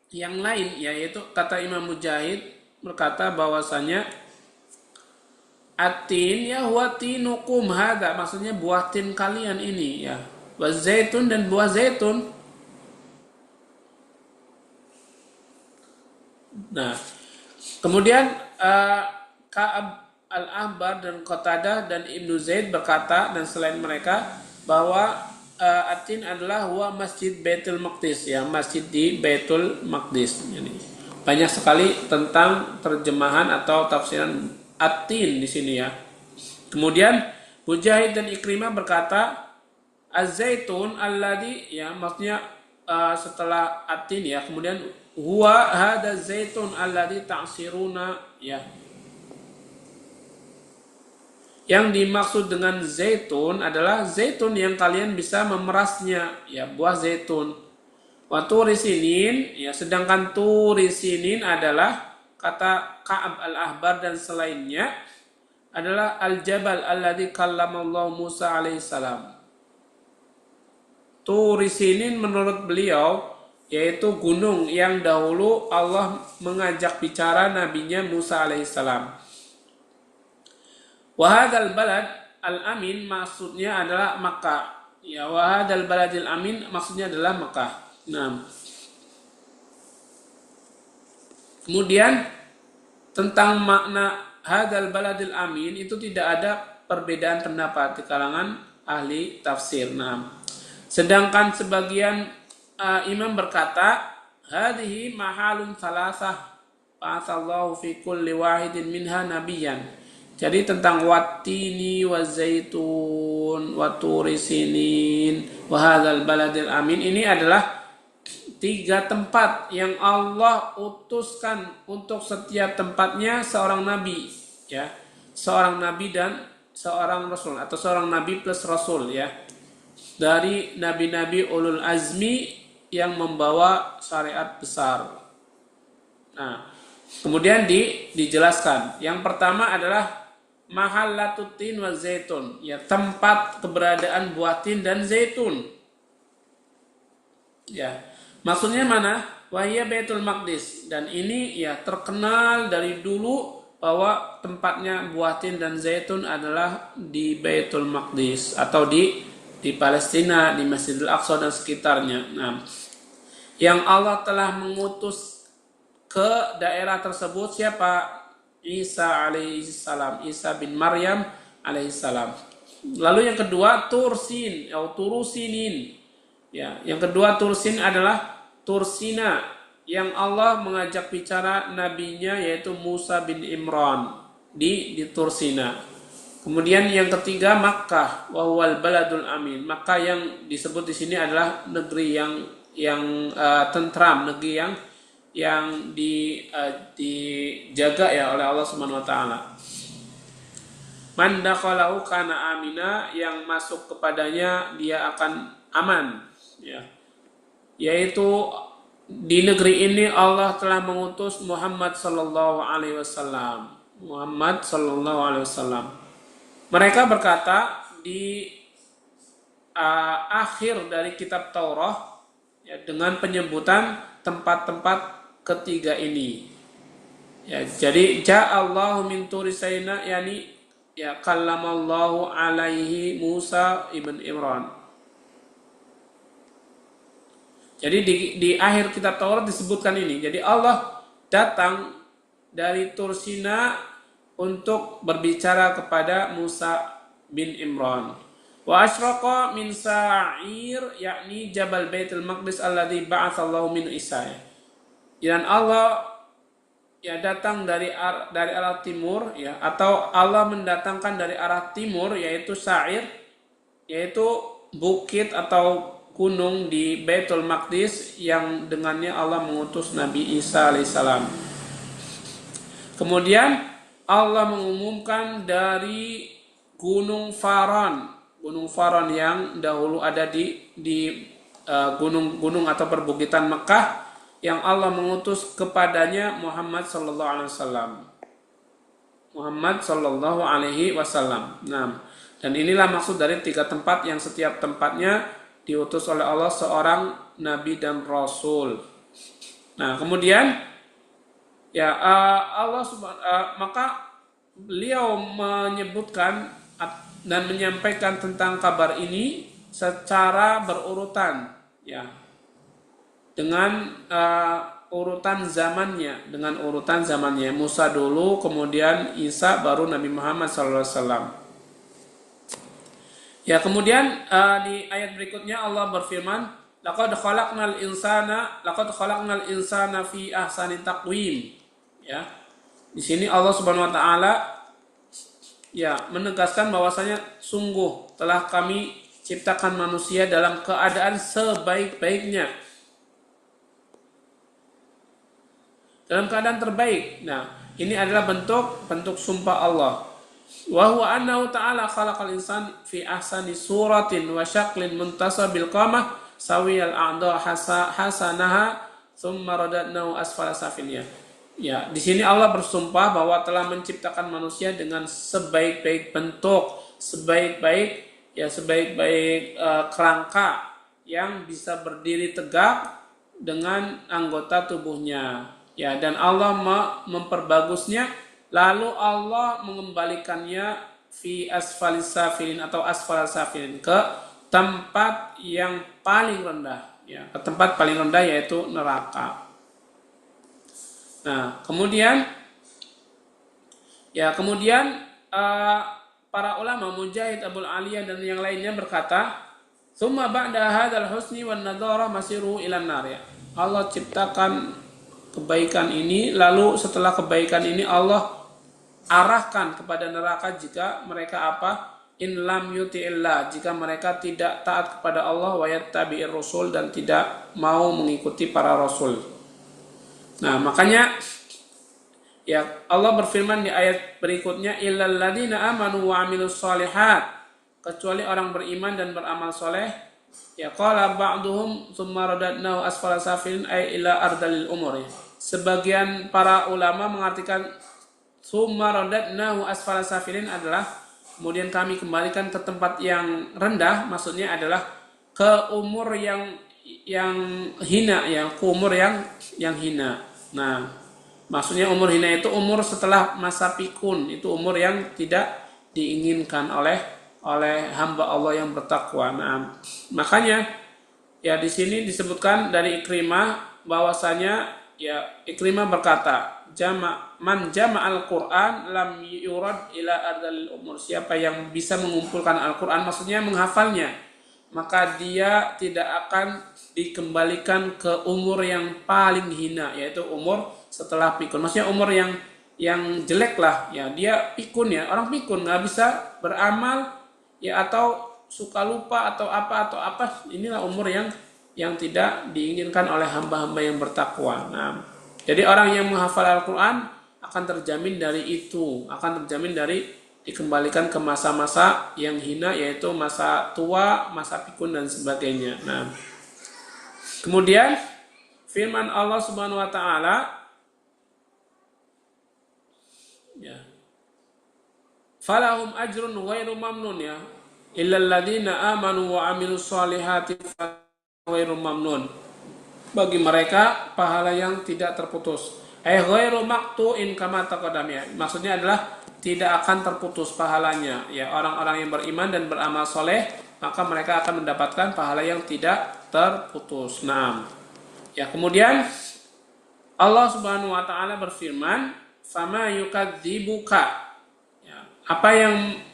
yang lain yaitu kata Imam Mujahid berkata bahwasanya atin ya huwa tinukum hadza, maksudnya buah tin kalian ini ya, wa zaitun dan buah zaitun. Nah, kemudian Ka'ab al-Ahbar dan Qatadah dan Ibnu Zaid berkata dan selain mereka bahwa Atin adalah huwa Masjid Baitul Maqdis ya, masjid di Baitul Maqdis. Jadi banyak sekali tentang terjemahan atau tafsiran Atin di sini ya. Kemudian Mujahid dan Ikrimah berkata Az-Zaitun alladhi ya, maksudnya setelah Atin ya, kemudian huwa hadza zaitun alladhi ta'siruna ya. Yang dimaksud dengan zaitun adalah zaitun yang kalian bisa memerasnya ya, buah zaitun. Wa turisinin ya, sedangkan turisinin adalah kata Ka'ab al-Ahbar dan selainnya adalah al-jabal alladzi kallamallahu Musa alaihissalam. Turisinin menurut beliau yaitu gunung yang dahulu Allah mengajak bicara nabinya Musa alaihissalam. Wahadal balad al-amin maksudnya adalah Makkah. Ya, wahadal baladil amin maksudnya adalah Makkah. Nah, kemudian tentang makna hadal baladil amin itu tidak ada perbedaan pendapat di kalangan ahli tafsir. Nah, sedangkan sebagian imam berkata hadhihi mahalun salasah fa'atallahu fi kulli wahidin minha nabiyan. Jadi tentang watini wa zaitun wa turi sinin wa hadzal baladil amin, ini adalah 3 tempat yang Allah utuskan untuk setiap tempatnya seorang nabi ya. Seorang nabi dan seorang rasul atau seorang nabi plus rasul ya. Dari nabi-nabi ulul azmi yang membawa syariat besar. Nah, kemudian dijelaskan. Yang pertama adalah mahallatutin wa zaitun ya, tempat keberadaan buah tin dan zaitun. Ya. Maksudnya mana? Wahia Baitul Maqdis, dan ini ya terkenal dari dulu bahwa tempatnya buah tin dan zaitun adalah di Baitul Maqdis atau di Palestina, di Masjidil Aqsa dan sekitarnya. Nah, yang Allah telah mengutus ke daerah tersebut siapa? Isa alaihissalam, Isa bin Maryam alaihissalam. Lalu yang kedua Tursin atau Turusinin. Ya, yang kedua Tursin adalah Tursina yang Allah mengajak bicara nabinya yaitu Musa bin Imran di Tursina. Kemudian yang ketiga Makkah, wahwal baladul amin. Makkah yang disebut di sini adalah negeri yang tentram, negeri yang dijaga ya oleh Allah Subhanahu wa taala. Man dakhalahu kana amina, yang masuk kepadanya dia akan aman, ya. Yaitu di negeri ini Allah telah mengutus Muhammad sallallahu alaihi wasallam. Muhammad sallallahu alaihi wasallam. Mereka berkata di akhir dari kitab Taurat ya, dengan penyebutan tempat-tempat ketiga ini. Ya, jadi ja'allahu min turi Saina, yani ya kallamallahu alaihi Musa ibn Imran. Jadi di akhir kitab Taurat disebutkan ini. Jadi Allah datang dari Tursina untuk berbicara kepada Musa bin Imran. Wa asyraqa min Sa'ir, yakni Jabal Baitul Maqdis alladzi ba'atsallahu min Isa. Dan Allah ya datang dari arah timur ya, atau Allah mendatangkan dari arah timur yaitu Sa'ir, yaitu bukit atau gunung di Baitul Maqdis yang dengannya Allah mengutus Nabi Isa alaihissalam. Kemudian Allah mengumumkan dari Gunung Faran yang dahulu ada di gunung-gunung atau perbukitan Mekah, yang Allah mengutus kepadanya Muhammad sallallahu alaihi wasallam. Muhammad sallallahu alaihi wasallam. Nah, dan inilah maksud dari 3 tempat yang setiap tempatnya diutus oleh Allah seorang nabi dan rasul. Nah, kemudian ya maka beliau menyebutkan dan menyampaikan tentang kabar ini secara berurutan ya, dengan urutan zamannya. Musa dulu, kemudian Isa, baru Nabi Muhammad SAW. Ya, kemudian di ayat berikutnya Allah berfirman, laqad khalaqnal insana fi ahsani taqwim. Ya. Di sini Allah Subhanahu wa taala ya menegaskan bahwasanya sungguh telah kami ciptakan manusia dalam keadaan sebaik-baiknya. Dalam keadaan terbaik. Nah, ini adalah bentuk sumpah Allah. Wa huwa annahu ta'ala khalaqal insan fi ahsani suratin wa syaklin muntasabil qamah sawiyal a'dha hasanaha thumma radadnahu asfala safiliyah. Ya, di sini Allah bersumpah bahwa telah menciptakan manusia dengan sebaik-baik bentuk, sebaik-baik kerangka yang bisa berdiri tegak dengan anggota tubuhnya. Ya, dan Allah memperbagusnya. Lalu Allah mengembalikannya fi asfalis safilin atau asfal safilin, ke tempat yang paling rendah ya, ke tempat paling rendah yaitu neraka. Nah, kemudian para ulama Mujahid, Abul Aliyah dan yang lainnya berkata, "Tsumma ba'da hadzal husni wan nadhara masiru ilan nar." Ya. Allah ciptakan kebaikan ini, lalu setelah kebaikan ini Allah arahkan kepada neraka jika mereka in lam yuti'illah, jika mereka tidak taat kepada Allah, wa yattabi'ir rasul, dan tidak mau mengikuti para rasul. Nah, makanya ya Allah berfirman di ayat berikutnya, illal ladzina amanu wa 'amilus shalihat, kecuali orang beriman dan beramal soleh. Ya qala ba'duhum tsumma radadnahu asfala safilin ay ila ardalil umur. Sebagian para ulama mengartikan tsumma radadnahu asfala safilin adalah kemudian kami kembalikan ke tempat yang rendah, maksudnya adalah ke umur yang yang hina ya, ke umur yang hina. Nah, maksudnya umur hina itu umur setelah masa pikun, itu umur yang tidak diinginkan oleh hamba Allah yang bertakwa. Nah, makanya ya di sini disebutkan dari Ikrimah bahwasanya ya Ikrimah berkata, man jama'al Qur'an lam yurad ila ardalil umur. Siapa yang bisa mengumpulkan Al-Qur'an, maksudnya menghafalnya, maka dia tidak akan dikembalikan ke umur yang paling hina, yaitu umur setelah pikun. Maksudnya umur yang jelek lah ya, dia pikun ya, orang pikun nggak bisa beramal ya, atau suka lupa atau apa, inilah umur yang tidak diinginkan oleh hamba-hamba yang bertakwa. Nah, jadi orang yang menghafal Al-Quran akan terjamin dari itu, akan terjamin dari dikembalikan ke masa-masa yang hina, yaitu masa tua, masa pikun dan sebagainya. Nah, kemudian firman Allah Subhanahu wa taala ya, falahum ajrun ghairu mamnun ya, illal ladzina amanu wa amilus solihati ghairu mamnun. Bagi mereka pahala yang tidak terputus. Ghairu maqtu'in kama taqaddam ya. Maksudnya adalah tidak akan terputus pahalanya. Ya, orang-orang yang beriman dan beramal soleh, maka mereka akan mendapatkan pahala yang tidak terputus. Nah, ya kemudian Allah Subhanahu wa taala berfirman, "Fama yukadzibuka." Ya, apa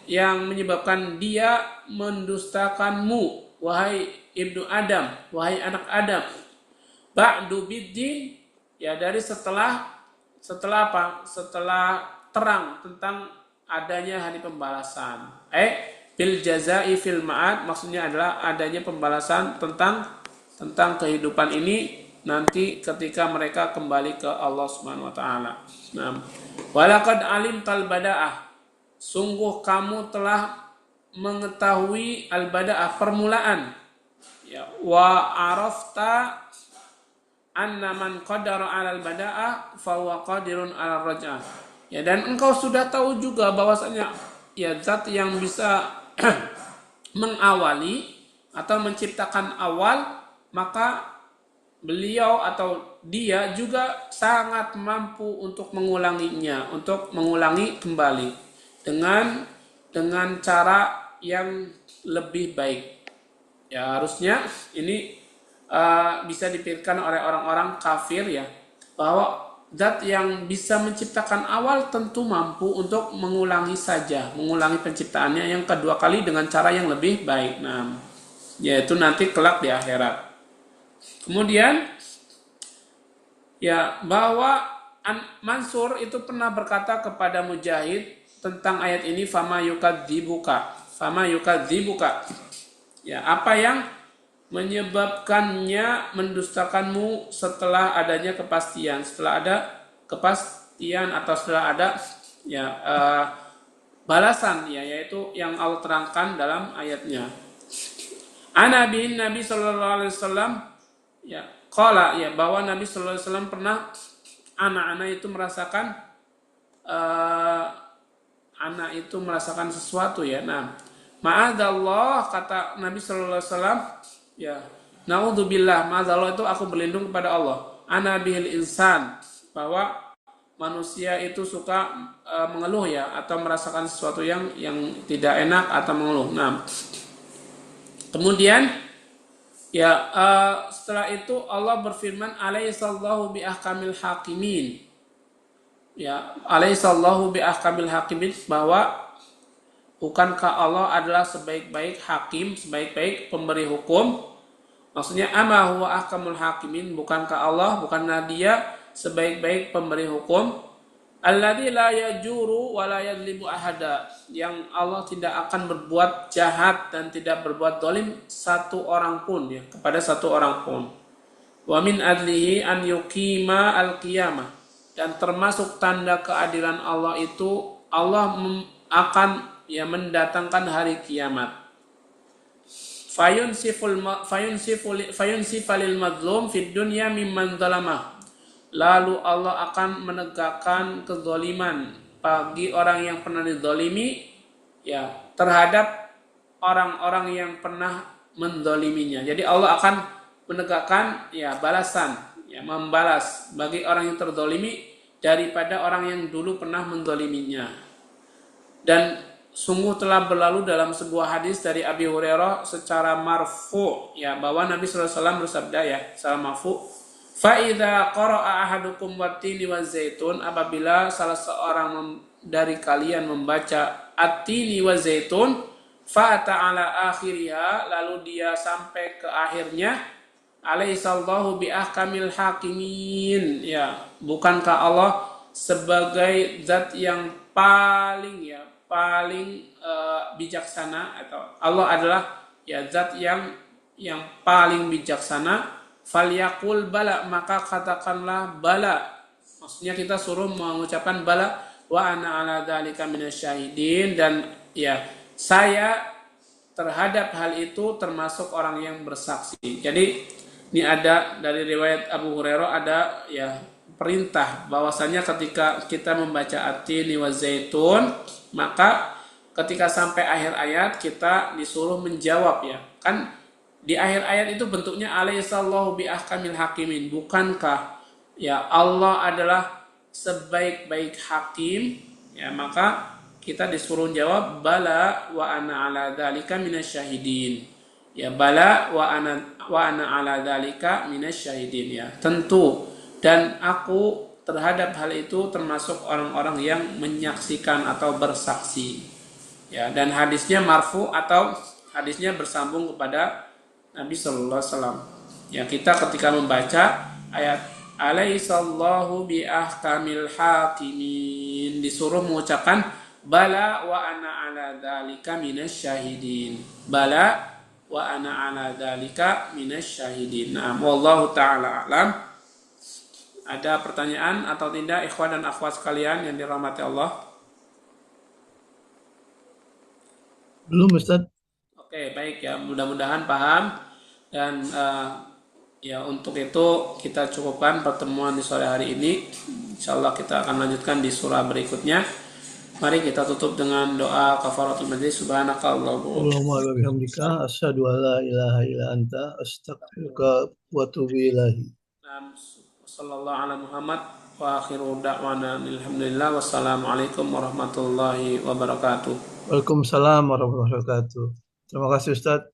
yang menyebabkan dia mendustakanmu, wahai ibnu Adam, wahai anak Adam? Ba'du biddin, ya dari setelah apa? Setelah terang tentang adanya hari pembalasan. Bil jazai fil ma'ad, maksudnya adalah adanya pembalasan tentang kehidupan ini nanti ketika mereka kembali ke Allah Subhanahu wa taala. Nah, walaqad alimtal bada'ah. Sungguh kamu telah mengetahui al-bada'ah, permulaan. Ya, wa arafta anna man qadara 'alal bada'ah fa huwa qadirun 'alal raj'ah. Ya, dan engkau sudah tahu juga bahwasanya ya zat yang bisa mengawali atau menciptakan awal, maka beliau atau dia juga sangat mampu untuk mengulanginya, untuk mengulangi kembali dengan cara yang lebih baik. Ya, harusnya ini bisa dipikirkan oleh orang-orang kafir ya, bahwa zat yang bisa menciptakan awal tentu mampu untuk mengulangi penciptaannya yang kedua kali dengan cara yang lebih baik. Nah, yaitu nanti kelak di akhirat. Kemudian ya, bahwa Mansur itu pernah berkata kepada Mujahid tentang ayat ini, fama yukadzibuka. Ya, apa yang menyebabkannya mendustakanmu setelah adanya kepastian, setelah ada kepastian atau setelah ada ya balasan ya, yaitu yang Allah terangkan dalam ayatnya. Nabi sallallahu alaihi wasallam ya qala ya, bahwa Nabi sallallahu alaihi wasallam pernah anak-anak itu merasakan sesuatu ya. Nah, ma'adzallah, kata Nabi sallallahu alaihi wasallam ya, naudzubillah, ma'adzallah itu aku berlindung kepada Allah, ana bihil insan, bahwa manusia itu suka mengeluh ya, atau merasakan sesuatu yang tidak enak atau mengeluh. Nah, kemudian ya setelah itu Allah berfirman, alaihissallahu bi ahkamil hakimin. Ya, alaihissallahu bi ahkamil hakimin, bahwa bukankah Allah adalah sebaik-baik hakim, sebaik-baik pemberi hukum? Maksudnya, ama huwa ahkamul hakimin, bukankah Allah, bukanlah dia sebaik-baik pemberi hukum? Alladzi la yajuru wa la yadlimu ahada, yang Allah tidak akan berbuat jahat dan tidak berbuat zalim satu orang pun ya, kepada satu orang pun. Wa min adlihi an yuqima al-qiyamah, dan termasuk tanda keadilan Allah itu Allah akan ya mendatangkan hari kiamat. Fayunsifalil mazlum fid dunya mimman zalamah, lalu Allah akan menegakkan kezaliman bagi orang yang pernah dizalimi ya, terhadap orang-orang yang pernah menzaliminya. Jadi Allah akan menegakkan ya balasan, ya membalas bagi orang yang terdolimi daripada orang yang dulu pernah mendoliminya. Dan sungguh telah berlalu dalam sebuah hadis dari Abi Hurairah secara marfu ya bahwa Nabi SAW bersabda ya secara marfu, fa idza qara'a ahadukum wattini wazaitun, apabila salah seorang dari kalian membaca at-tini wazaitun fa ta'ala akhiriha, lalu dia sampai ke akhirnya, alaihissallahu bi ahkamil hakimin, ya bukankah Allah sebagai zat yang paling bijaksana, atau Allah adalah ya zat yang paling bijaksana. Falyakul bala, maka katakanlah bala, maksudnya kita suruh mengucapkan bala, wa ana ala dzalika minasyahidin, dan ya saya terhadap hal itu termasuk orang yang bersaksi. Jadi ini ada dari riwayat Abu Hurairah, ada ya perintah bahwasanya ketika kita membaca at-tini wa zaitun, maka ketika sampai akhir ayat kita disuruh menjawab ya. Kan di akhir ayat itu bentuknya alaihissallahu bi ahkamil hakimin, bukankah ya Allah adalah sebaik-baik hakim, ya maka kita disuruh jawab bala wa ana ala dzalika minasyahidin. Ya bala wa ana ala dzalika minasyahidin, ya tentu dan aku terhadap hal itu termasuk orang-orang yang menyaksikan atau bersaksi. Ya, dan hadisnya marfu atau hadisnya bersambung kepada Nabi sallallahu alaihi wasallam. Ya, kita ketika membaca ayat alaihissallahu bi ahkamil hakimin disuruh mengucapkan bala wa ana ala dzalika minasyahidin. Bala wa ana ala dzalika minasyahidin. Nah, wallahu taala alam. Ada pertanyaan atau tidak ikhwan dan akhwat sekalian yang dirahmati Allah? Belum Ustaz. Oke, baik ya. Mudah-mudahan paham, dan ya untuk itu kita cukupkan pertemuan di sore hari ini. Insyaallah kita akan lanjutkan di surah berikutnya. Mari kita tutup dengan doa kafaratul majlis. Allahumma wa bihamdika asyhadu an la ilaha illa anta astaghfiruka wa atubu ilaihi. Sallallahu ala Muhammad wa akhiru da'wana alhamdulillah. Wassalamualaikum warahmatullahi wabarakatuh. Waalaikumsalam warahmatullahi wabarakatuh. Terima kasih Ustaz.